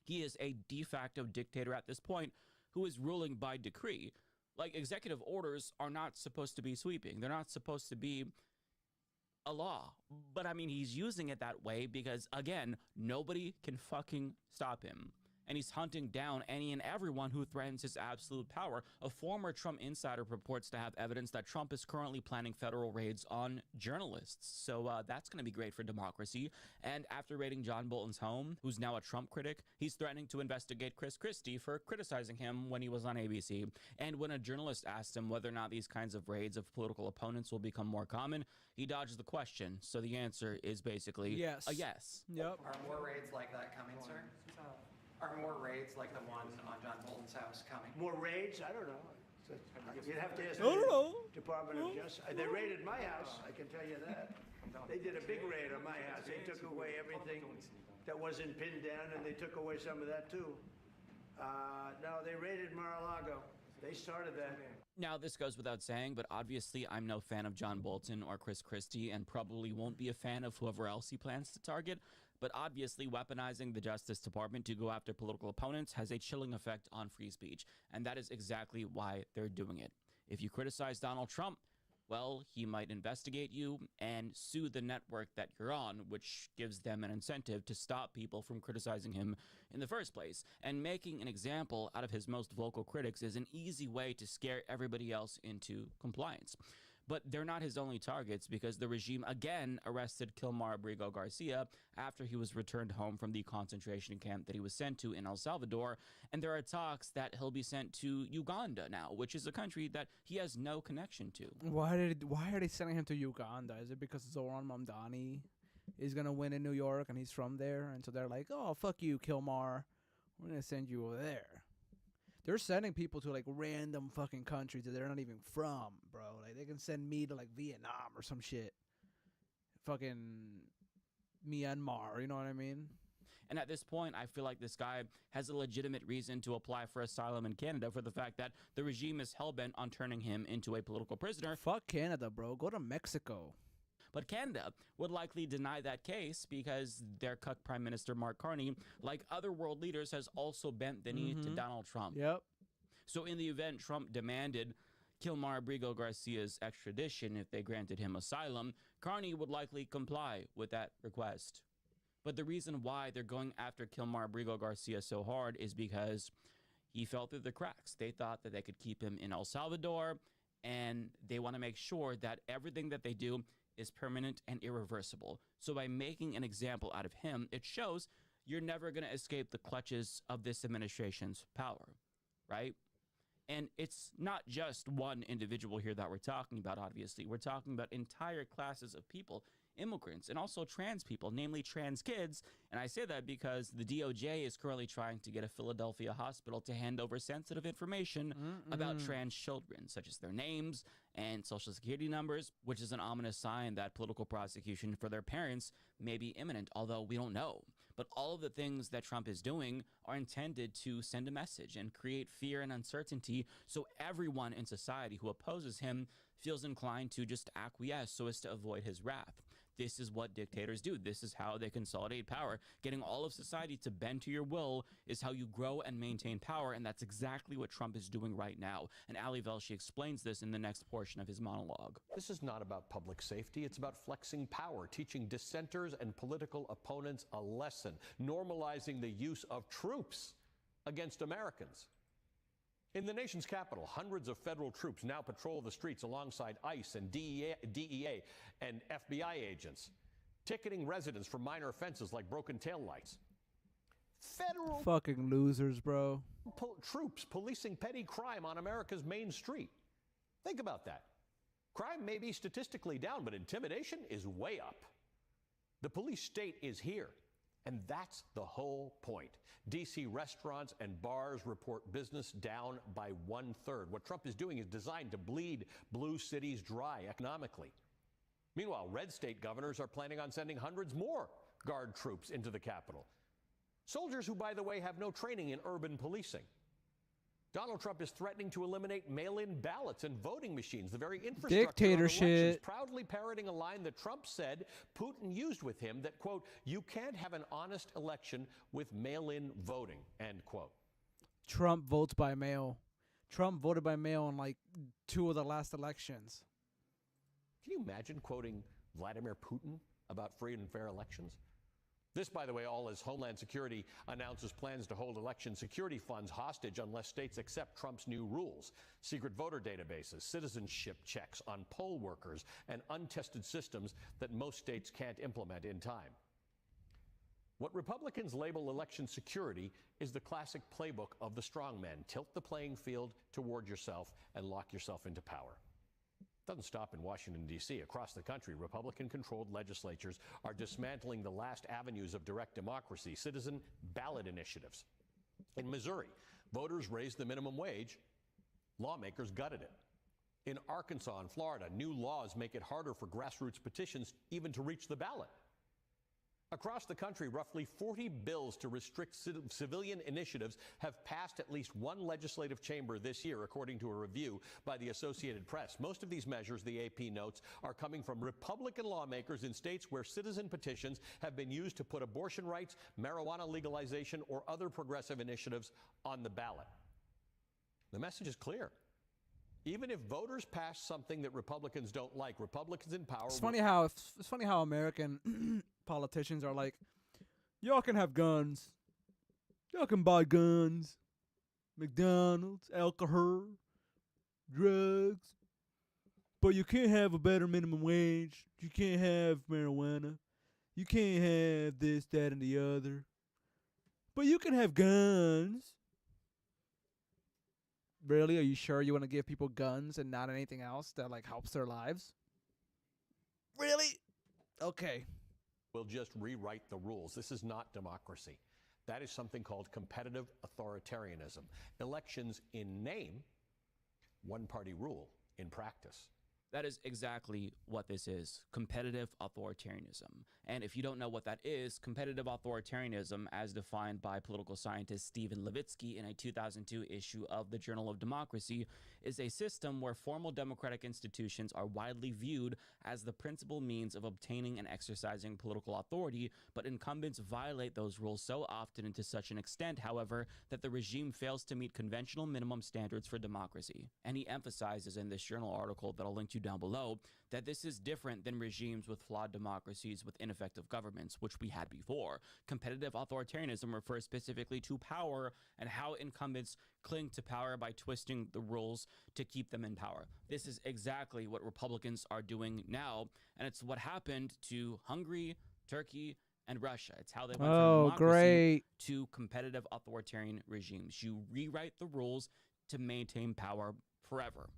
He is a de facto dictator at this point, who is ruling by decree. Like, executive orders are not supposed to be sweeping. They're not supposed to be a law. But, I mean, he's using it that way because, again, nobody can fucking stop him. And he's hunting down any and everyone who threatens his absolute power. A former Trump insider purports to have evidence that Trump is currently planning federal raids on journalists. So that's going to be great for democracy. And after raiding John Bolton's home, who's now a Trump critic, he's threatening to investigate Chris Christie for criticizing him when he was on ABC. And when a journalist asked him whether or not these kinds of raids of political opponents will become more common, he dodged the question. So the answer is basically yes. A yes. Yep. Are more raids like that coming, sir? Are more raids like the one on John Bolton's house coming? More raids? I don't know. You'd have to ask I don't know. the Department of Justice. They raided my house, I can tell you that. They did a big raid on my house. They took away everything that wasn't pinned down, and they took away some of that too. No, they raided Mar-a-Lago. They started that. Now, this goes without saying, but obviously I'm no fan of John Bolton or Chris Christie, and probably won't be a fan of whoever else he plans to target. But obviously, weaponizing the Justice Department to go after political opponents has a chilling effect on free speech, and that is exactly why they're doing it. If you criticize Donald Trump, well, he might investigate you and sue the network that you're on, which gives them an incentive to stop people from criticizing him in the first place. And making an example out of his most vocal critics is an easy way to scare everybody else into compliance. But they're not his only targets, because the regime again arrested Kilmar Abrigo Garcia after he was returned home from the concentration camp that he was sent to in El Salvador. And there are talks that he'll be sent to Uganda now, which is a country that he has no connection to. Why are they sending him to Uganda? Is it because Zoran Mamdani is gonna win in New York and he's from there, and so they're like, oh, fuck you, Kilmar, we're gonna send you over there. They're sending people to like random fucking countries that they're not even from, bro. Like they can send me to like Vietnam or some shit. Fucking Myanmar, you know what I mean? And at this point, I feel like this guy has a legitimate reason to apply for asylum in Canada for the fact that the regime is hellbent on turning him into a political prisoner. Fuck Canada, bro. Go to Mexico. But Canada would likely deny that case because their cuck Prime Minister Mark Carney, like other world leaders, has also bent the knee to Donald Trump. Yep. So in the event Trump demanded Kilmar Abrigo Garcia's extradition if they granted him asylum, Carney would likely comply with that request. But the reason why they're going after Kilmar Abrigo Garcia so hard is because he fell through the cracks. They thought that they could keep him in El Salvador, and they want to make sure that everything that they do is permanent and irreversible. So by making an example out of him, it shows you're never going to escape the clutches of this administration's power, right? And it's not just one individual here that we're talking about, obviously. We're talking about entire classes of people, immigrants, and also trans people, namely trans kids. And I say that because the DOJ is currently trying to get a Philadelphia hospital to hand over sensitive information about trans children, such as their names and social security numbers, which is an ominous sign that political prosecution for their parents may be imminent, although we don't know. But all of the things that Trump is doing are intended to send a message and create fear and uncertainty so everyone in society who opposes him feels inclined to just acquiesce so as to avoid his wrath. This is what dictators do. This is how they consolidate power. Getting all of society to bend to your will is how you grow and maintain power, and that's exactly what Trump is doing right now. And Ali Velshi explains this in the next portion of his monologue. This is not about public safety. It's about flexing power, teaching dissenters and political opponents a lesson, normalizing the use of troops against Americans. In the nation's capital, hundreds of federal troops now patrol the streets alongside ICE and DEA and FBI agents, ticketing residents for minor offenses like broken taillights. Federal fucking losers, bro. Troops policing petty crime on America's main street. Think about that. Crime may be statistically down, but intimidation is way up. The police state is here. And that's the whole point. D.C. restaurants and bars report business down by 1/3. What Trump is doing is designed to bleed blue cities dry economically. Meanwhile, red state governors are planning on sending hundreds more guard troops into the Capitol. Soldiers who, by the way, have no training in urban policing. Donald Trump is threatening to eliminate mail-in ballots and voting machines, the very infrastructure dictatorship. of elections, proudly parroting a line that Trump said Putin used with him that, quote, you can't have an honest election with mail-in voting, end quote. Trump votes by mail. Trump voted by mail in like 2 of the last elections. Can you imagine quoting Vladimir Putin about free and fair elections? This, by the way, all as Homeland Security announces plans to hold election security funds hostage unless states accept Trump's new rules. Secret voter databases, citizenship checks on poll workers, and untested systems that most states can't implement in time. What Republicans label election security is the classic playbook of the strongman. Tilt the playing field toward yourself and lock yourself into power. Doesn't stop in Washington, D.C. Across the country, Republican-controlled legislatures are dismantling the last avenues of direct democracy, citizen ballot initiatives. In Missouri, voters raised the minimum wage. Lawmakers gutted it. In Arkansas and Florida, new laws make it harder for grassroots petitions even to reach the ballot. Across the country, roughly 40 bills to restrict civilian initiatives have passed at least one legislative chamber this year, according to a review by the Associated Press. Most of these measures, the AP notes, are coming from Republican lawmakers in states where citizen petitions have been used to put abortion rights, marijuana legalization, or other progressive initiatives on the ballot. The message is clear. Even if voters pass something that Republicans don't like, Republicans in power... It's funny how American politicians are like, y'all can have guns. Y'all can buy guns. McDonald's, alcohol, drugs. but you can't have a better minimum wage. You can't have marijuana. You can't have this, that, and the other. But you can have guns. Really? Are you sure you want to give people guns and not anything else that like helps their lives? Really? Okay. We'll just rewrite the rules. This is not democracy. That is something called competitive authoritarianism. Elections in name, one-party rule in practice. That is exactly what this is, competitive authoritarianism. And if you don't know what that is, competitive authoritarianism, as defined by political scientist Stephen Levitsky in a 2002 issue of the Journal of Democracy, is a system where formal democratic institutions are widely viewed as the principal means of obtaining and exercising political authority, but incumbents violate those rules so often and to such an extent, however, that the regime fails to meet conventional minimum standards for democracy. And he emphasizes in this journal article that I'll link to down below that this is different than regimes with flawed democracies with ineffective governments, which we had before. Competitive authoritarianism refers specifically to power and how incumbents cling to power by twisting the rules to keep them in power. This is exactly what Republicans are doing now, and it's what happened to Hungary, Turkey, and Russia. It's how they went from democracy to competitive authoritarian regimes. You rewrite the rules to maintain power forever.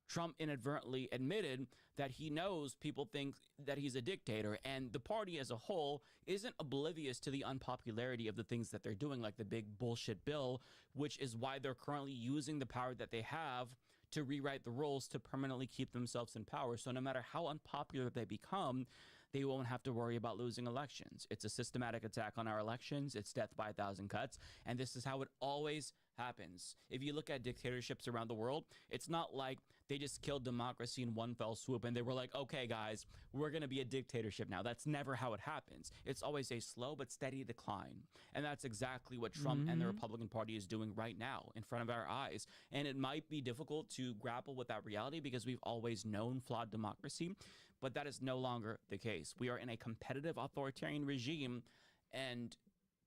Trump inadvertently admitted that he knows people think that he's a dictator, and the party as a whole isn't oblivious to the unpopularity of the things that they're doing, like the big bullshit bill, which is why they're currently using the power that they have to rewrite the rules to permanently keep themselves in power. So no matter how unpopular they become, they won't have to worry about losing elections. It's a systematic attack on our elections. It's death by 1,000 cuts. And this is how it always happens. If you look at dictatorships around the world, it's not like they just killed democracy in one fell swoop and they were like, okay, guys, we're going to be a dictatorship now. That's never how it happens. It's always a slow but steady decline. And that's exactly what Trump and the Republican Party is doing right now in front of our eyes. And it might be difficult to grapple with that reality because we've always known flawed democracy, but that is no longer the case. We are in a competitive authoritarian regime, and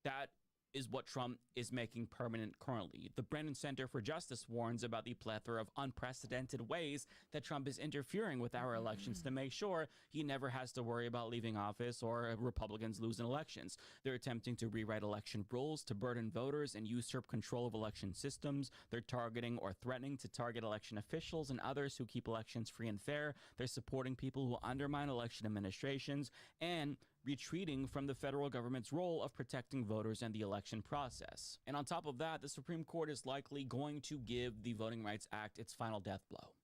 that is what Trump is making permanent currently. The Brennan Center for Justice warns about the plethora of unprecedented ways that Trump is interfering with our elections to make sure he never has to worry about leaving office or Republicans losing elections. They're attempting to rewrite election rules to burden voters and usurp control of election systems. They're targeting or threatening to target election officials and others who keep elections free and fair. They're supporting people who undermine election administrations and retreating from the federal government's role of protecting voters and the election process. And on top of that, the Supreme Court is likely going to give the Voting Rights Act its final death blow.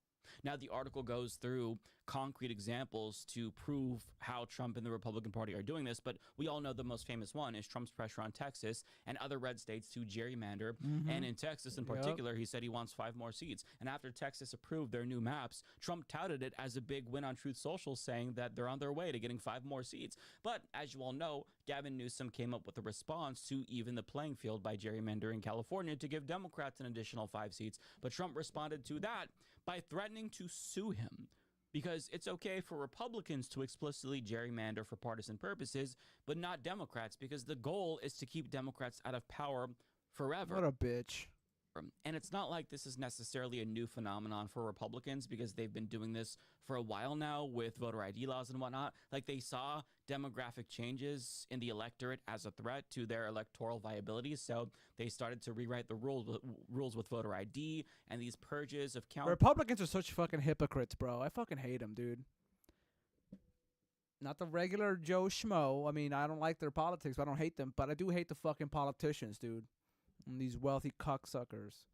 Now, the article goes through concrete examples to prove how Trump and the Republican Party are doing this, but we all know the most famous one is Trump's pressure on Texas and other red states to gerrymander. And in Texas in particular, he said he wants 5 more seats. And after Texas approved their new maps, Trump touted it as a big win on Truth Social, saying that they're on their way to getting 5 more seats. But as you all know, Gavin Newsom came up with a response to even the playing field by gerrymandering California to give Democrats an additional 5 seats. But Trump responded to that by threatening to sue him, because it's okay for Republicans to explicitly gerrymander for partisan purposes, but not Democrats, because the goal is to keep Democrats out of power forever. What a bitch. And it's not like this is necessarily a new phenomenon for Republicans, because they've been doing this for a while now with voter ID laws and whatnot. Like, they saw demographic changes in the electorate as a threat to their electoral viability, so they started to rewrite the rules with voter ID and these purges of count. Republicans are such fucking hypocrites, bro. I fucking hate them, dude. Not the regular Joe Schmo. I mean, I don't like their politics, but I don't hate them. But I do hate the fucking politicians, dude. And these wealthy cocksuckers.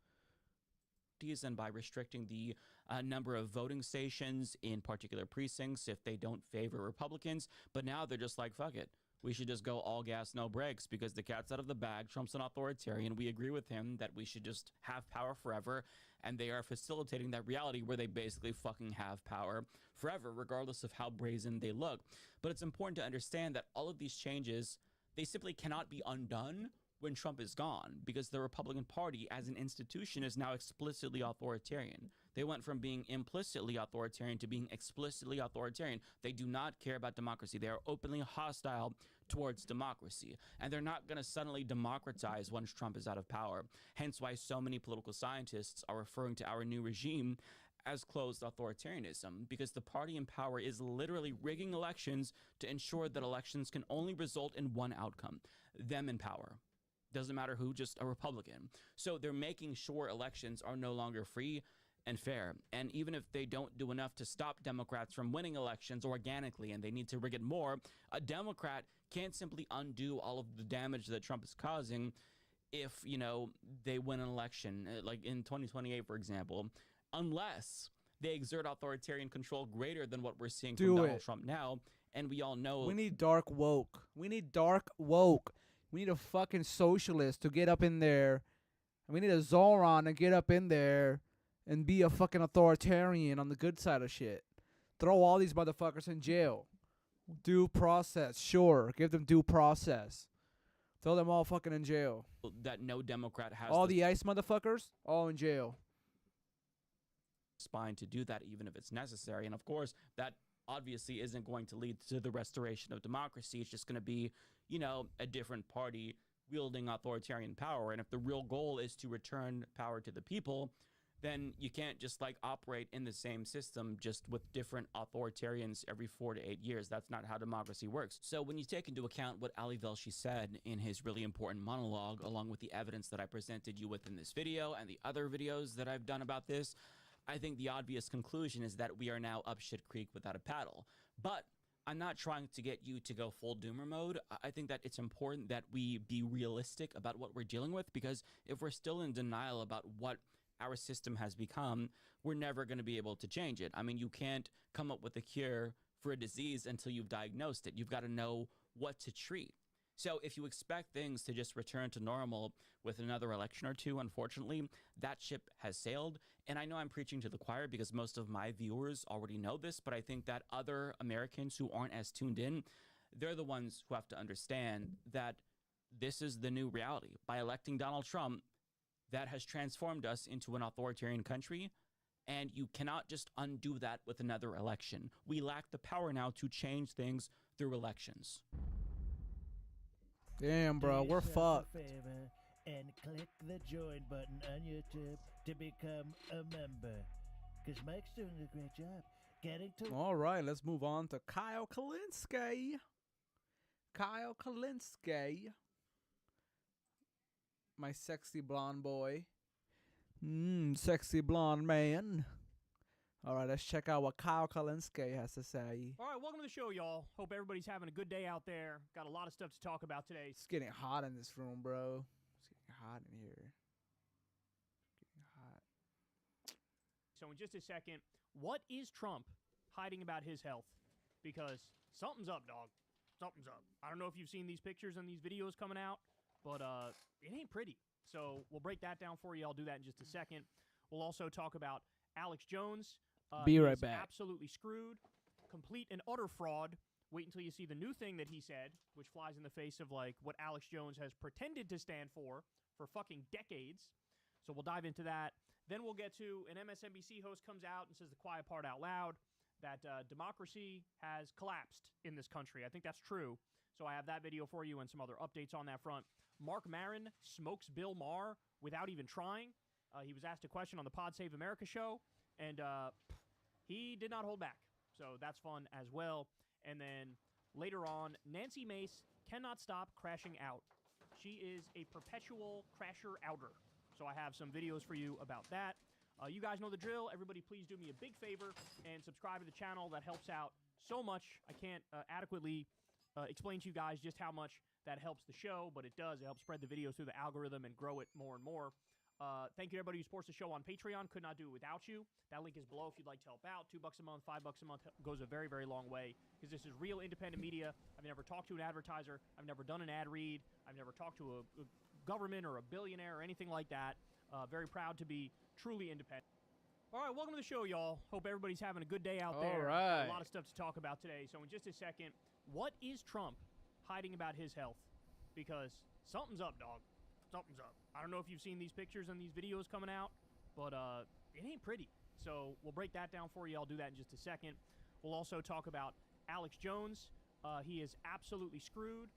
And by restricting the number of voting stations in particular precincts if they don't favor Republicans. But now they're just like, fuck it. We should just go all gas, no brakes, because the cat's out of the bag. Trump's an authoritarian. We agree with him that we should just have power forever. And they are facilitating that reality where they basically fucking have power forever, regardless of how brazen they look. But it's important to understand that all of these changes, they simply cannot be undone when Trump is gone, because the Republican Party as an institution is now explicitly authoritarian. They went from being implicitly authoritarian to being explicitly authoritarian. They do not care about democracy. They are openly hostile towards democracy. And they're not going to suddenly democratize once Trump is out of power. Hence why so many political scientists are referring to our new regime as closed authoritarianism, because the party in power is literally rigging elections to ensure that elections can only result in one outcome, them in power. Doesn't matter who, just a Republican. So they're making sure elections are no longer free and fair. And even if they don't do enough to stop Democrats from winning elections organically, and they need to rig it more, a Democrat can't simply undo all of the damage that Trump is causing if, you know, they win an election, like in 2028, for example, unless they exert authoritarian control greater than what we're seeing from Donald Trump now. And we all know we need dark woke. We need dark woke. We need a fucking socialist to get up in there. We need a Zoran to get up in there and be a fucking authoritarian on the good side of shit. Throw all these motherfuckers in jail. Due process, sure. Give them due process. Throw them all fucking in jail. that no Democrat has all the ICE motherfuckers, all in jail. Spine to do that, even if it's necessary. And of course, that obviously isn't going to lead to the restoration of democracy. It's just going to be, you know, a different party wielding authoritarian power. And if the real goal is to return power to the people, then you can't just like operate in the same system just with different authoritarians every 4 to 8 years. That's not how democracy works. So when you take into account what Ali Velshi said in his really important monologue, along with the evidence that I presented you with in this video and the other videos that I've done about this, I think the obvious conclusion is that we are now up shit creek without a paddle. But I'm not trying to get you to go full doomer mode. I think that it's important that we be realistic about what we're dealing with, because if we're still in denial about what our system has become, we're never going to be able to change it. I mean, you can't come up with a cure for a disease until you've diagnosed it. You've got to know what to treat. So if you expect things to just return to normal with another election or two, unfortunately, that ship has sailed. And I know I'm preaching to the choir because most of my viewers already know this, but I think that other Americans who aren't as tuned in, they're the ones who have to understand that this is the new reality. By electing Donald Trump, that has transformed us into an authoritarian country, and you cannot just undo that with another election. We lack the power now to change things through elections. Damn, bro, we're fucked. And click the join button on YouTube to become a member. Because Mike's doing a great job getting to... All right, let's move on to Kyle Kalinske. Kyle Kalinske. My sexy blonde boy. Sexy blonde man. All right, let's check out what Kyle Kalinske has to say. All right, welcome to the show, y'all. Hope everybody's having a good day out there. Got a lot of stuff to talk about today. It's getting hot in this room, bro. It's getting hot in here. Getting hot. So in just a second, what is Trump hiding about his health? Because something's up, dog. Something's up. I don't know if you've seen these pictures and these videos coming out, but it ain't pretty. So we'll break that down for you. I'll do that in just a second. We'll also talk about Alex Jones. Be right back. Absolutely screwed. Complete and utter fraud. Wait until you see the new thing that he said, which flies in the face of like what Alex Jones has pretended to stand for fucking decades. So we'll dive into that. Then we'll get to an MSNBC host comes out and says the quiet part out loud, that democracy has collapsed in this country. I think that's true. So I have that video for you and some other updates on that front. Mark Maron smokes Bill Maher without even trying. He was asked a question on the Pod Save America show, and he did not hold back. So that's fun as well. And then later on, Nancy Mace cannot stop crashing out. She is a perpetual crasher outer. So I have some videos for you about that. You guys know the drill. Everybody please do me a big favor and subscribe to the channel. That helps out so much. I can't adequately explain to you guys just how much that helps the show, but it does. It helps spread the videos through the algorithm and grow it more and more. Thank you to everybody who supports the show on Patreon. Could not do it without you. That link is below if you'd like to help out. $2 a month, $5 a month goes a very, very long way, because this is real independent media. I've never talked to an advertiser. I've never done an ad read. I've never talked to a government or a billionaire or anything like that. Very proud to be truly independent. All right, welcome to the show, y'all. Hope everybody's having a good day out there. All right. A lot of stuff to talk about today. So in just a second, what is Trump hiding about his health? Because something's up, dog. Something's up. I don't know if you've seen these pictures and these videos coming out, but it ain't pretty. So we'll break that down for you. I'll do that in just a second. We'll also talk about Alex Jones. He is absolutely screwed.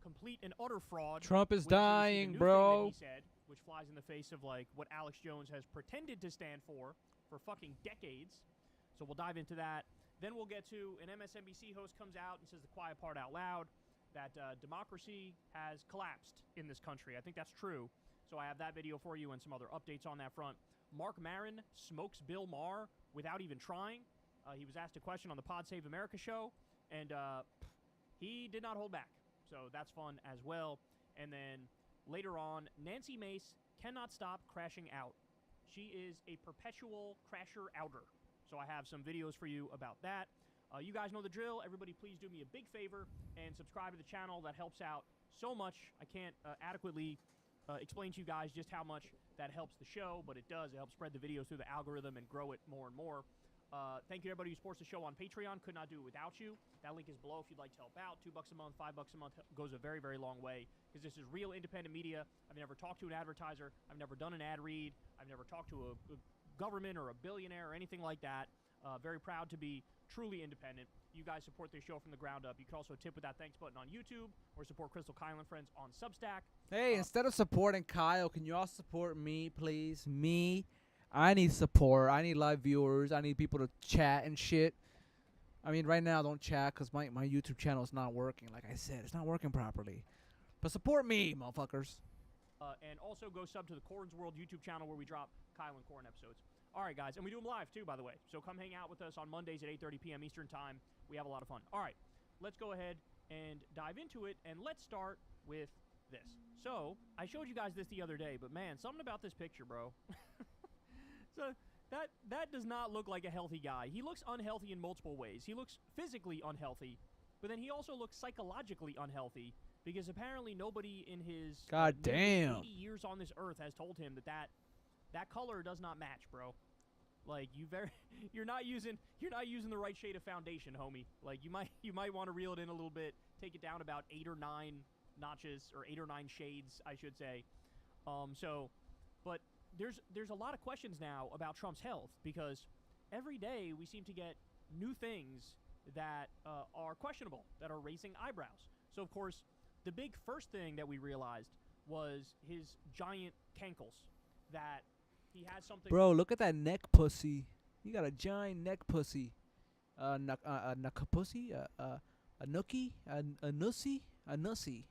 Complete and utter fraud. Trump is dying, bro. He said, which flies in the face of like what Alex Jones has pretended to stand for for fucking decades. So we'll dive into that. Then we'll get to an MSNBC host comes out and says the quiet part out loud, that democracy has collapsed in this country. I think that's true. So I have that video for you and some other updates on that front. Mark Maron smokes Bill Maher without even trying. He was asked a question on the Pod Save America show, and he did not hold back. So that's fun as well. And then later on, Nancy Mace cannot stop crashing out. She is a perpetual crasher-outer. So I have some videos for you about that. You guys know the drill. Everybody please do me a big favor and subscribe to the channel. That helps out so much. I can't adequately explain to you guys just how much that helps the show, but it does. It helps spread the videos through the algorithm and grow it more and more. Thank you to everybody who supports the show on Patreon. Could not do it without you. That link is below if you'd like to help out. $2 a month, $5 a month goes a very, very long way because this is real independent media. I've never talked to an advertiser. I've never done an ad read. I've never talked to a government or a billionaire or anything like that. Very proud to be truly independent. You guys support this show from the ground up. You can also tip with that thanks button on YouTube or support Crystal Kyle and Friends on Substack. Hey, instead of supporting Kyle, can you all support me, please? Me. I need support. I need live viewers. I need people to chat and shit. I mean, right now, don't chat because my YouTube channel is not working. Like I said, it's not working properly. But support me, motherfuckers. And also go sub to the Corn's World YouTube channel where we drop Kyle and Corn episodes. All right, guys, and we do them live, too, by the way. So come hang out with us on Mondays at 8:30 p.m. Eastern Time. We have a lot of fun. All right, let's go ahead and dive into it, and let's start with this. So I showed you guys this the other day, but, man, something about this picture, bro. So that does not look like a healthy guy. He looks unhealthy in multiple ways. He looks physically unhealthy, but then he also looks psychologically unhealthy because apparently nobody in his 80 years on this earth has told him that color does not match, bro. Like you're not using the right shade of foundation, homie. Like you might want to reel it in a little bit, take it down about 8 or 9 notches or 8 or 9 shades, I should say. But there's a lot of questions now about Trump's health because every day we seem to get new things that are questionable, that are raising eyebrows. So of course, the big first thing that we realized was his giant cankles, that he has something. Bro, look at that neck pussy. You got a giant neck pussy. A pussy, a nookie, a nussy, a nussy.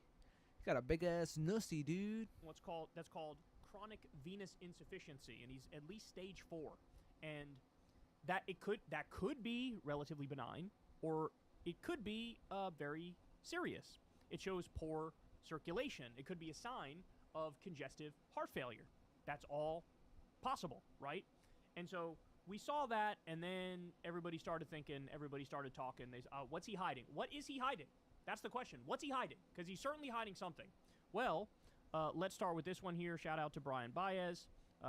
You got a big ass nussy, dude. That's called chronic venous insufficiency, and he's at least stage 4, and that could be relatively benign, or it could be very serious. It shows poor circulation. It could be a sign of congestive heart failure. That's all possible, right? And so we saw that, and then everybody started thinking, everybody started talking. What's he hiding? What is he hiding? That's the question. What's he hiding? Because he's certainly hiding something. Well, let's start with this one here. Shout out to Brian Baez.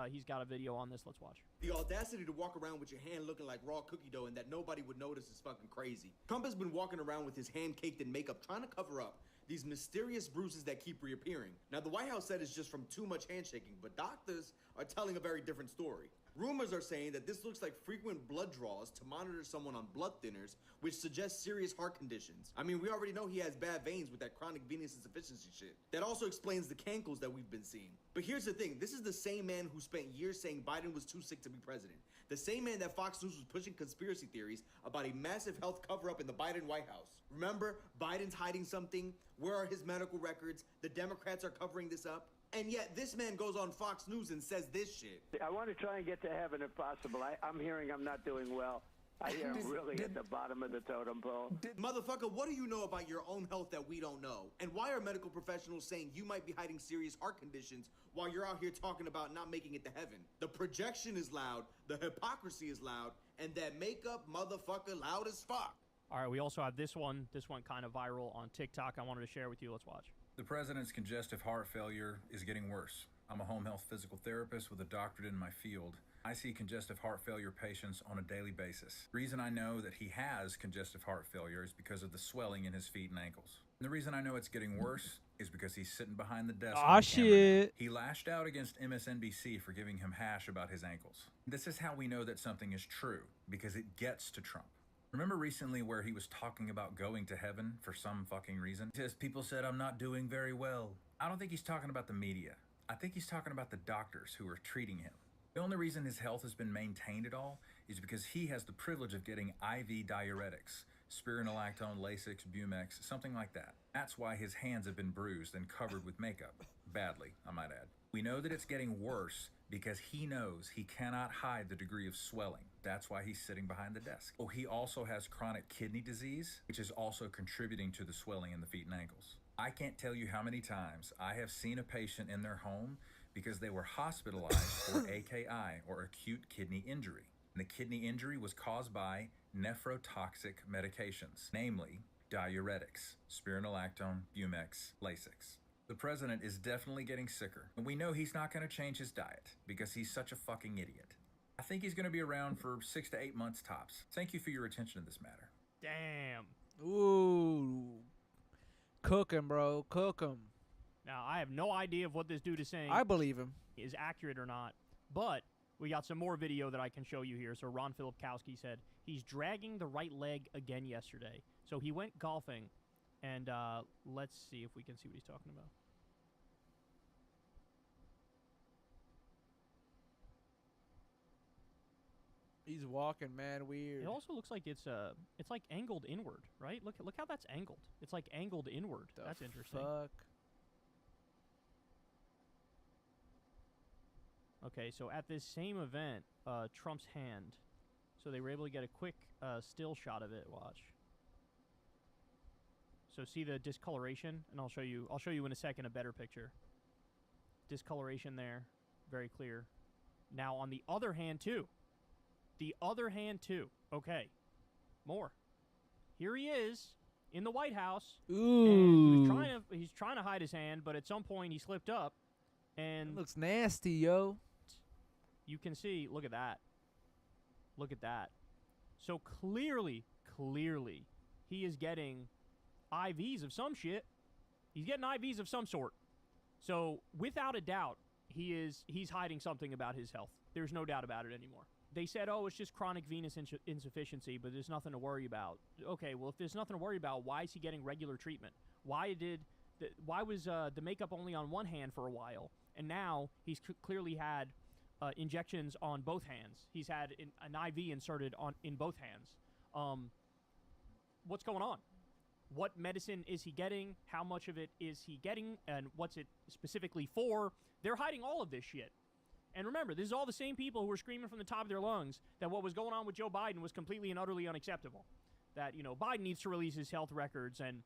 He's got a video on this. Let's watch. The audacity to walk around with your hand looking like raw cookie dough and that nobody would notice is fucking crazy. Trump has been walking around with his hand caked in makeup trying to cover up these mysterious bruises that keep reappearing. Now, the White House said it's just from too much handshaking, but doctors are telling a very different story. Rumors are saying that this looks like frequent blood draws to monitor someone on blood thinners, which suggests serious heart conditions. I mean, we already know he has bad veins with that chronic venous insufficiency shit. That also explains the cankles that we've been seeing. But here's the thing, this is the same man who spent years saying Biden was too sick to be president. The same man that Fox News was pushing conspiracy theories about a massive health cover-up in the Biden White House. Remember, Biden's hiding something. Where are his medical records? The Democrats are covering this up. And yet this man goes on Fox News and says this shit. I want to try and get to heaven if possible. I'm hearing I'm not doing well. I hear I'm really at the bottom of the totem pole. Motherfucker, what do you know about your own health that we don't know? And why are medical professionals saying you might be hiding serious heart conditions while you're out here talking about not making it to heaven? The projection is loud, the hypocrisy is loud, and that makeup motherfucker loud as fuck. All right, we also have this one kind of viral on TikTok I wanted to share with you. Let's watch. The president's congestive heart failure is getting worse. I'm a home health physical therapist with a doctorate in my field. I see congestive heart failure patients on a daily basis. The reason I know that he has congestive heart failure is because of the swelling in his feet and ankles. And the reason I know it's getting worse is because he's sitting behind the desk. Ah, shit. He lashed out against MSNBC for giving him hash about his ankles. This is how we know that something is true, because it gets to Trump. Remember recently where he was talking about going to heaven for some fucking reason? He says, people said I'm not doing very well. I don't think he's talking about the media. I think he's talking about the doctors who are treating him. The only reason his health has been maintained at all is because he has the privilege of getting IV diuretics, spironolactone, Lasix, Bumex, something like that. That's why his hands have been bruised and covered with makeup. Badly, I might add. We know that it's getting worse because he knows he cannot hide the degree of swelling. That's why he's sitting behind the desk. Oh, he also has chronic kidney disease, which is also contributing to the swelling in the feet and ankles. I can't tell you how many times I have seen a patient in their home because they were hospitalized for AKI, or acute kidney injury. And the kidney injury was caused by nephrotoxic medications, namely diuretics, spironolactone, Bumex, Lasix. The president is definitely getting sicker, and we know he's not going to change his diet because he's such a fucking idiot. I think he's going to be around for 6 to 8 months tops. Thank you for your attention to this matter. Damn. Ooh. Cook him, bro. Cook him. Now, I have no idea if what this dude is saying I believe him. is accurate or not, but we got some more video that I can show you here. So Ron Filipkowski said he's dragging the right leg again yesterday. So he went golfing, and let's see if we can see what he's talking about. He's walking, man, weird. It also looks like it's like angled inward, right? Look how that's angled. It's like angled inward. That's interesting. Fuck. Okay, so at this same event, Trump's hand. So they were able to get a quick still shot of it. Watch. So see the discoloration, and I'll show you in a second a better picture. Discoloration there, very clear. Now on the other hand too. The other hand too. Okay, more. Here he is in the White House. Ooh. And he's trying to hide his hand, but at some point he slipped up, and That looks nasty, yo. you can see. Look at that. Look at that. So clearly, he is getting IVs of some shit. He's getting IVs of some sort. So without a doubt, he's hiding something about his health. There's no doubt about it anymore. They said, oh, it's just chronic venous insufficiency, but there's nothing to worry about. Okay, well, if there's nothing to worry about, why is he getting regular treatment? Why was the makeup only on one hand for a while, and now he's clearly had injections on both hands? He's had an IV inserted in both hands. What's going on? What medicine is he getting? How much of it is he getting? And what's it specifically for? They're hiding all of this shit. And remember, this is all the same people who were screaming from the top of their lungs that what was going on with Joe Biden was completely and utterly unacceptable. That, Biden needs to release his health records, and,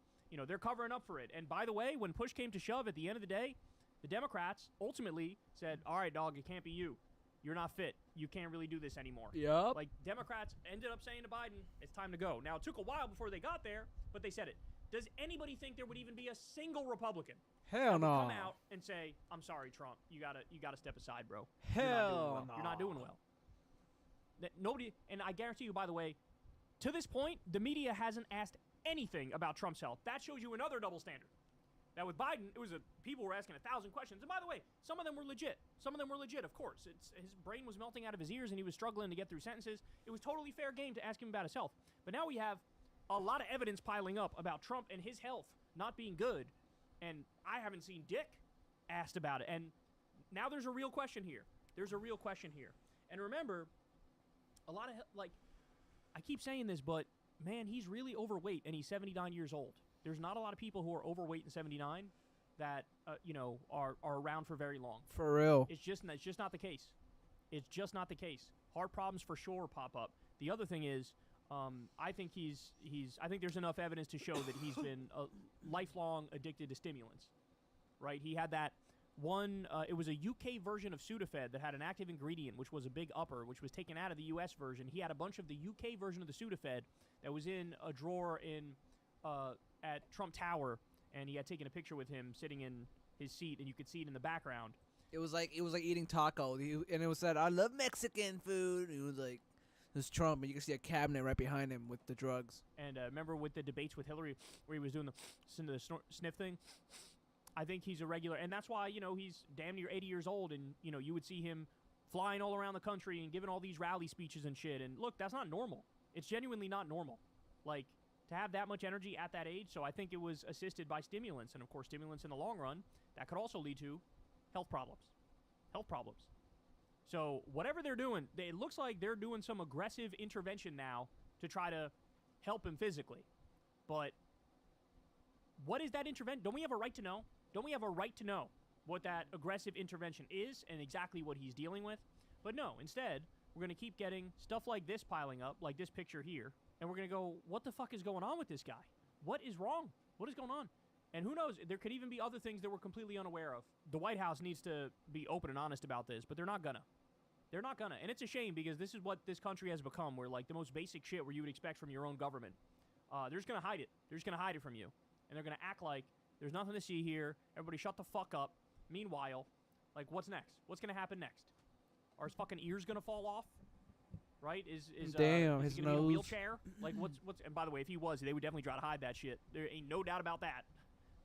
they're covering up for it. And by the way, when push came to shove at the end of the day, the Democrats ultimately said, all right, dog, it can't be you. You're not fit. You can't really do this anymore. Yup. Like, Democrats ended up saying to Biden, it's time to go. Now, it took a while before they got there, but they said it. Does anybody think there would even be a single Republican Hell that would no. come out and say, I'm sorry, Trump. You gotta step aside, bro. Hell no. You're not doing well. Nobody, and I guarantee you, by the way, to this point, the media hasn't asked anything about Trump's health. That shows you another double standard. Now with Biden, people were asking 1,000 questions, and by the way, some of them were legit. Some of them were legit, of course. His brain was melting out of his ears, and he was struggling to get through sentences. It was totally fair game to ask him about his health. But now we have a lot of evidence piling up about Trump and his health not being good, and I haven't seen Dick asked about it. And now there's a real question here. And remember, a lot of, I keep saying this, but man, he's really overweight, and he's 79 years old. There's not a lot of people who are overweight and 79 that, are around for very long. For real. It's just not the case. It's just not the case. Heart problems for sure pop up. The other thing is, I think I think there's enough evidence to show that he's been lifelong addicted to stimulants, right? He had that one, it was a UK version of Sudafed that had an active ingredient, which was a big upper, which was taken out of the US version. He had a bunch of the UK version of the Sudafed that was in a drawer at Trump Tower, and he had taken a picture with him sitting in his seat, and you could see it in the background. It was like eating taco, and it was said, I love Mexican food. It was like, this Trump, and you can see a cabinet right behind him with the drugs. And remember with the debates with Hillary, where he was doing the sniff thing? I think he's a regular, and that's why, he's damn near 80 years old, and, you would see him flying all around the country and giving all these rally speeches and shit. And look, that's not normal. It's genuinely not normal. Like, to have that much energy at that age, so I think it was assisted by stimulants. And, of course, stimulants in the long run, that could also lead to health problems. So whatever they're doing, it looks like they're doing some aggressive intervention now to try to help him physically. But what is that intervention? Don't we have a right to know? Don't we have a right to know what that aggressive intervention is and exactly what he's dealing with? But no, instead, we're going to keep getting stuff like this piling up, like this picture here, and we're going to go, what the fuck is going on with this guy? What is wrong? What is going on? And who knows, there could even be other things that we're completely unaware of. The White House needs to be open and honest about this, but they're not gonna. They're not gonna. And it's a shame because this is what this country has become, where like the most basic shit where you would expect from your own government. They're just gonna hide it. They're just gonna hide it from you. And they're gonna act like there's nothing to see here. Everybody shut the fuck up. Meanwhile, like what's next? What's gonna happen next? Are his fucking ears gonna fall off? Right? Damn, is his he gonna be in a nose. wheelchair? Like what's and by the way, if he was, they would definitely try to hide that shit. There ain't no doubt about that.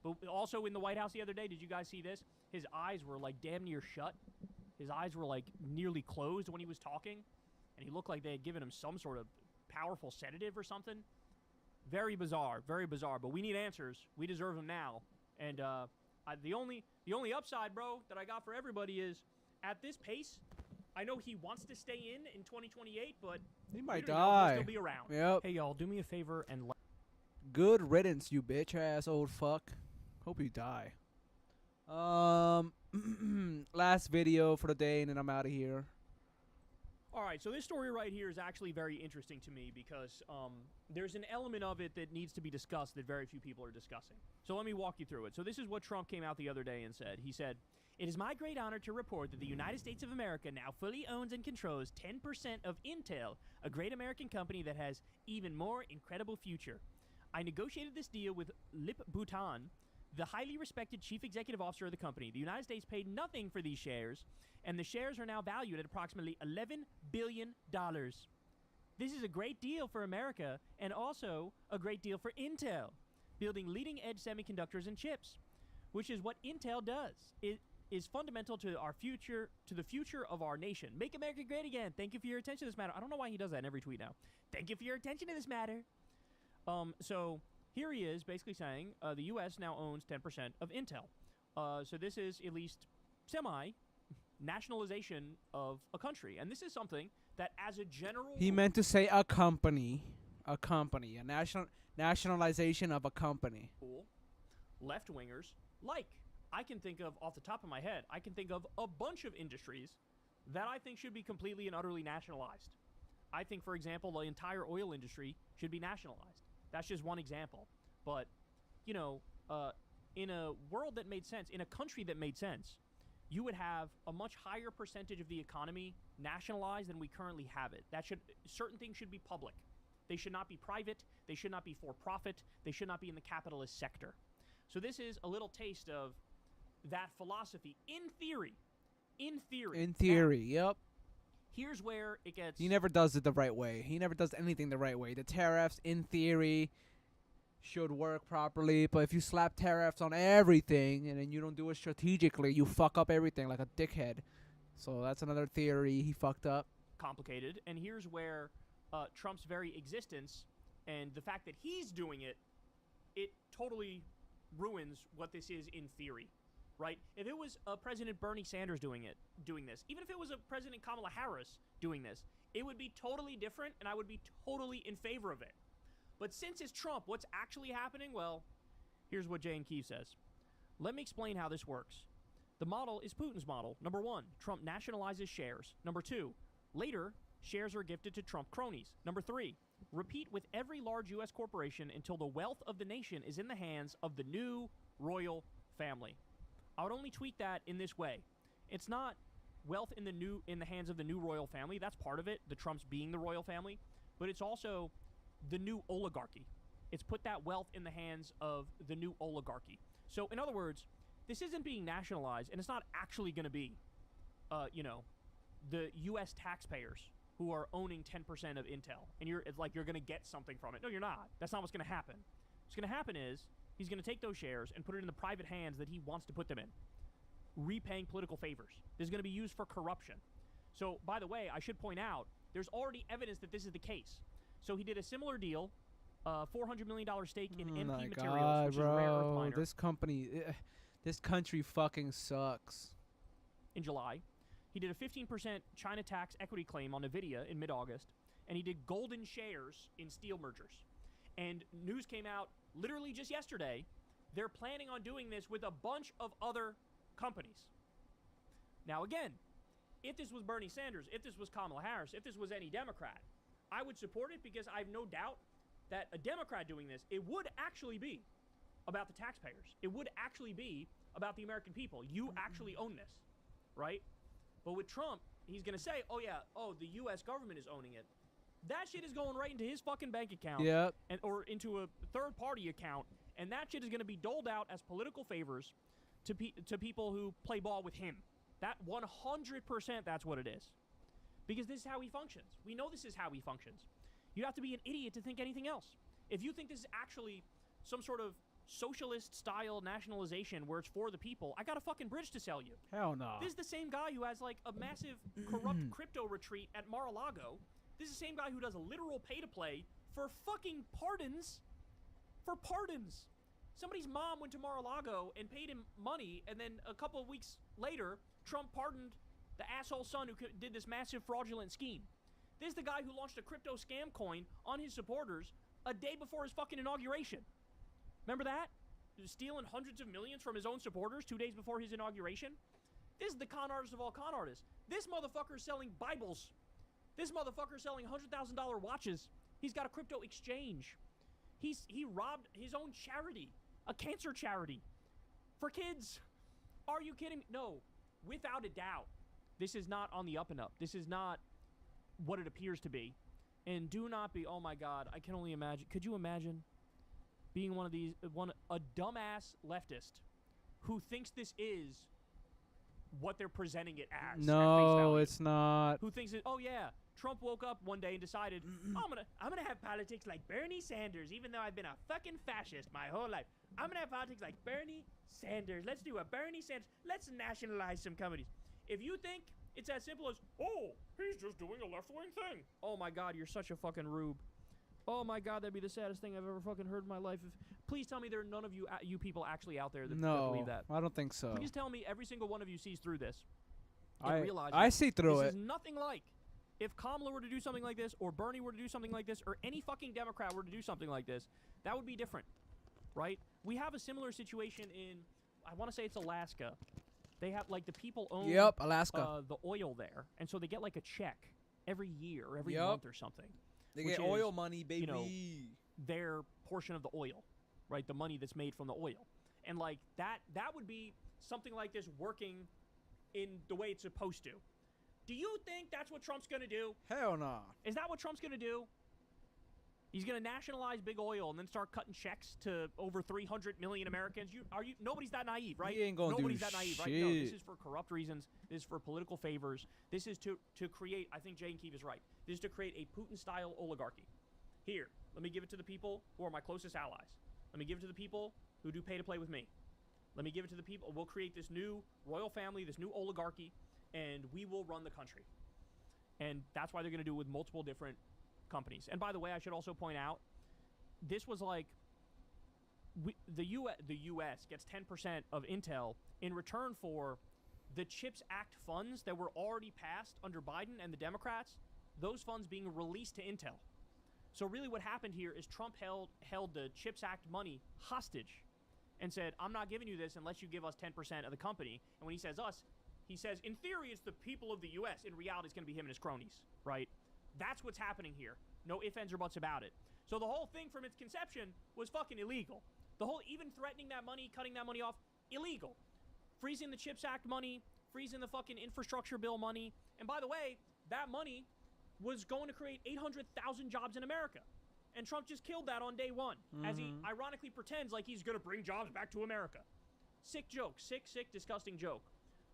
But also in the White House the other day, did you guys see this? His eyes were like damn near shut. His eyes were like nearly closed when he was talking. And he looked like they had given him some sort of powerful sedative or something. Very bizarre, very bizarre. But we need answers. We deserve them now. And the only upside, bro, that I got for everybody is at this pace, I know he wants to stay in 2028, but He we might don't know if he'll die. still be around. Yep. Hey, y'all, do me a favor and Good riddance, you bitch ass old fuck. Hope you die. Last video for the day, and then I'm out of here. All right, so this story right here is actually very interesting to me because there's an element of it that needs to be discussed that very few people are discussing. So let me walk you through it. So this is what Trump came out the other day and said. He said, "It is my great honor to report that the United States of America now fully owns and controls 10% of Intel, a great American company that has even more incredible future. I negotiated this deal with Lip Bhutan, the highly respected chief executive officer of the company. The United States paid nothing for these shares, and the shares are now valued at approximately $11 billion. This is a great deal for America and also a great deal for Intel, building leading-edge semiconductors and chips, which is what Intel does. It is fundamental to our future, to the future of our nation. Make America great again. Thank you for your attention to this matter." I don't know why he does that in every tweet now. "Thank you for your attention to this matter." So here he is basically saying the U.S. now owns 10% of Intel. So this is at least semi-nationalization of a country. And this is something that as a general... He meant to say a company. A company. A nationalization of a company. Left-wingers like. I can think of, off the top of my head, I can think of a bunch of industries that I think should be completely and utterly nationalized. I think, for example, the entire oil industry should be nationalized. That's just one example. But, you know, in a world that made sense, in a country that made sense, you would have a much higher percentage of the economy nationalized than we currently have it. Certain things should be public. They should not be private. They should not be for profit. They should not be in the capitalist sector. So this is a little taste of that philosophy in theory. In theory. In theory, yep. Here's where it gets... He never does it the right way. He never does anything the right way. The tariffs, in theory, should work properly, but if you slap tariffs on everything and then you don't do it strategically, you fuck up everything like a dickhead. So that's another theory he fucked up. Complicated, and here's where Trump's very existence and the fact that he's doing it, it totally ruins what this is in theory. Right? If it was President Bernie Sanders doing this, even if it was a President Kamala Harris doing this, it would be totally different, and I would be totally in favor of it. But since it's Trump, what's actually happening? Well, here's what Jane Keefe says. "Let me explain how this works. The model is Putin's model. Number 1, Trump nationalizes shares. Number 2, later, shares are gifted to Trump cronies. Number 3, repeat with every large U.S. corporation until the wealth of the nation is in the hands of the new royal family." I would only tweak that in this way. It's not wealth in the hands of the new royal family. That's part of it, the Trumps being the royal family. But it's also the new oligarchy. It's put that wealth in the hands of the new oligarchy. So, in other words, this isn't being nationalized, and it's not actually going to be, the U.S. taxpayers who are owning 10% of Intel. And it's like you're going to get something from it. No, you're not. That's not what's going to happen. What's going to happen is he's going to take those shares and put it in the private hands that he wants to put them in, repaying political favors. This is going to be used for corruption. So, by the way, I should point out, there's already evidence that this is the case. So he did a similar deal, $400 million stake in MP Materials, which is a rare earth miner. This country fucking sucks. In July. He did a 15% China tax equity claim on NVIDIA in mid-August, and he did golden shares in steel mergers. And news came out literally just yesterday. They're planning on doing this with a bunch of other companies. Now again, if this was Bernie Sanders, if this was Kamala Harris, if this was any Democrat, I would support it because I have no doubt that a Democrat doing this, it would actually be about the taxpayers. It would actually be about the American people. You actually own this, right? But with Trump, he's going to say, oh yeah, oh, the U.S. government is owning it. That shit is going right into his fucking bank account. Yep. Or into a third-party account, and that shit is going to be doled out as political favors to people who play ball with him. That 100%, that's what it is. Because this is how he functions. We know this is how he functions. You have to be an idiot to think anything else. If you think this is actually some sort of socialist-style nationalization where it's for the people, I got a fucking bridge to sell you. Hell no. This is the same guy who has, like, a massive corrupt crypto retreat at Mar-a-Lago. This is the same guy who does a literal pay-to-play for fucking pardons. For pardons. Somebody's mom went to Mar-a-Lago and paid him money, and then a couple of weeks later, Trump pardoned the asshole son who did this massive fraudulent scheme. This is the guy who launched a crypto scam coin on his supporters a day before his fucking inauguration. Remember that? He was stealing hundreds of millions from his own supporters 2 days before his inauguration. This is the con artist of all con artists. This motherfucker's selling Bibles. This motherfucker's selling $100,000 watches. He's got a crypto exchange. He robbed his own charity, a cancer charity, for kids. Are you kidding me? No, without a doubt, this is not on the up and up. This is not what it appears to be. And do not be, oh my God, I can only imagine. Could you imagine being one of these, a dumbass leftist who thinks this is what they're presenting it as? No, it's not. Who thinks it, oh yeah, Trump woke up one day and decided, oh, I'm gonna have politics like Bernie Sanders, even though I've been a fucking fascist my whole life. I'm gonna have politics like Bernie Sanders. Let's do a Bernie Sanders. Let's nationalize some companies. If you think it's as simple as, oh, he's just doing a left-wing thing. Oh my God, you're such a fucking rube. Oh my God, that'd be the saddest thing I've ever fucking heard in my life. Please tell me there are none of you people actually out there that believe that. I don't think so. Please tell me every single one of you sees through this. I see through this it. This is nothing like if Kamala were to do something like this, or Bernie were to do something like this, or any fucking Democrat were to do something like this, that would be different, right? We have a similar situation in, I want to say it's Alaska. They have, like, the people own Alaska. The oil there, and so they get, like, a check every year, or every month or something. They get oil money, baby. You know, their portion of the oil, right? The money that's made from the oil. And, like, that would be something like this working in the way it's supposed to. Do you think that's what Trump's going to do? Hell no. Is that what Trump's going to do? He's going to nationalize big oil and then start cutting checks to over 300 million Americans. Nobody's that naive, right? He ain't gonna Nobody's do that naive, shit. right? No, this is for corrupt reasons. This is for political favors. This is to create, I think Jane Keefe is right, this is to create a Putin-style oligarchy. Here, let me give it to the people who are my closest allies. Let me give it to the people who do pay-to-play with me. Let me give it to the people. We'll create this new royal family, this new oligarchy, and we will run the country. And that's why they're going to do it with multiple different companies. And by the way, I should also point out, this was like, the U.S. gets 10% of Intel in return for the CHIPS Act funds that were already passed under Biden and the Democrats, those funds being released to Intel. So really what happened here is Trump held the CHIPS Act money hostage and said, I'm not giving you this unless you give us 10% of the company. And when he says us, he says, in theory, it's the people of the U.S. In reality, it's going to be him and his cronies, right? That's what's happening here. No ifs, ands, or buts about it. So the whole thing from its conception was fucking illegal. The whole, even threatening that money, cutting that money off, illegal. Freezing the CHIPS Act money, freezing the fucking infrastructure bill money. And by the way, that money was going to create 800,000 jobs in America. And Trump just killed that on day one, as he ironically pretends like he's going to bring jobs back to America. Sick joke. Sick, disgusting joke.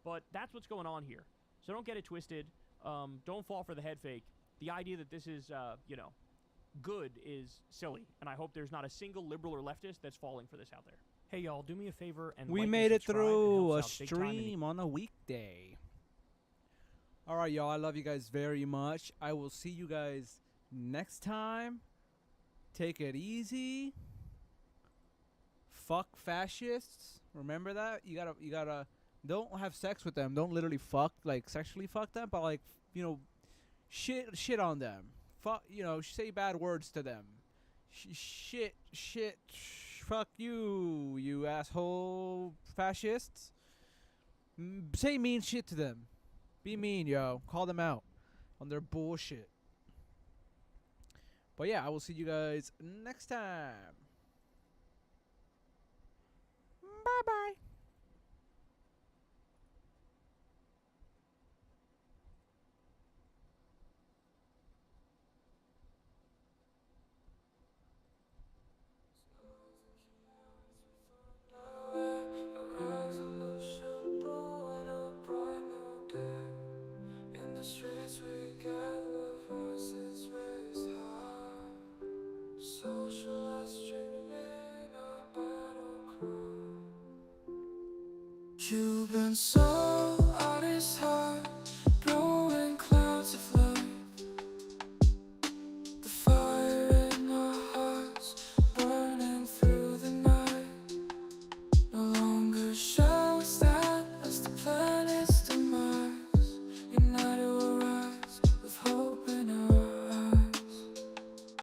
But that's what's going on here. So don't get it twisted. Don't fall for the head fake. The idea that this is, good is silly. And I hope there's not a single liberal or leftist that's falling for this out there. Hey, y'all, do me a favor and we like made and it subscribe. through a helps out big time in the stream on a weekday. All right, y'all. I love you guys very much. I will see you guys next time. Take it easy. Fuck fascists. Remember that? You gotta Don't have sex with them. Don't literally fuck, like sexually fuck them, but like, you know, shit on them. Fuck, you know, say bad words to them. Fuck you, you asshole fascists. Say mean shit to them. Be mean, yo. Call them out on their bullshit. But yeah, I will see you guys next time. Bye bye. In the streets we gather, voices raised high. Sociallust dreaming a battle cry. You've been so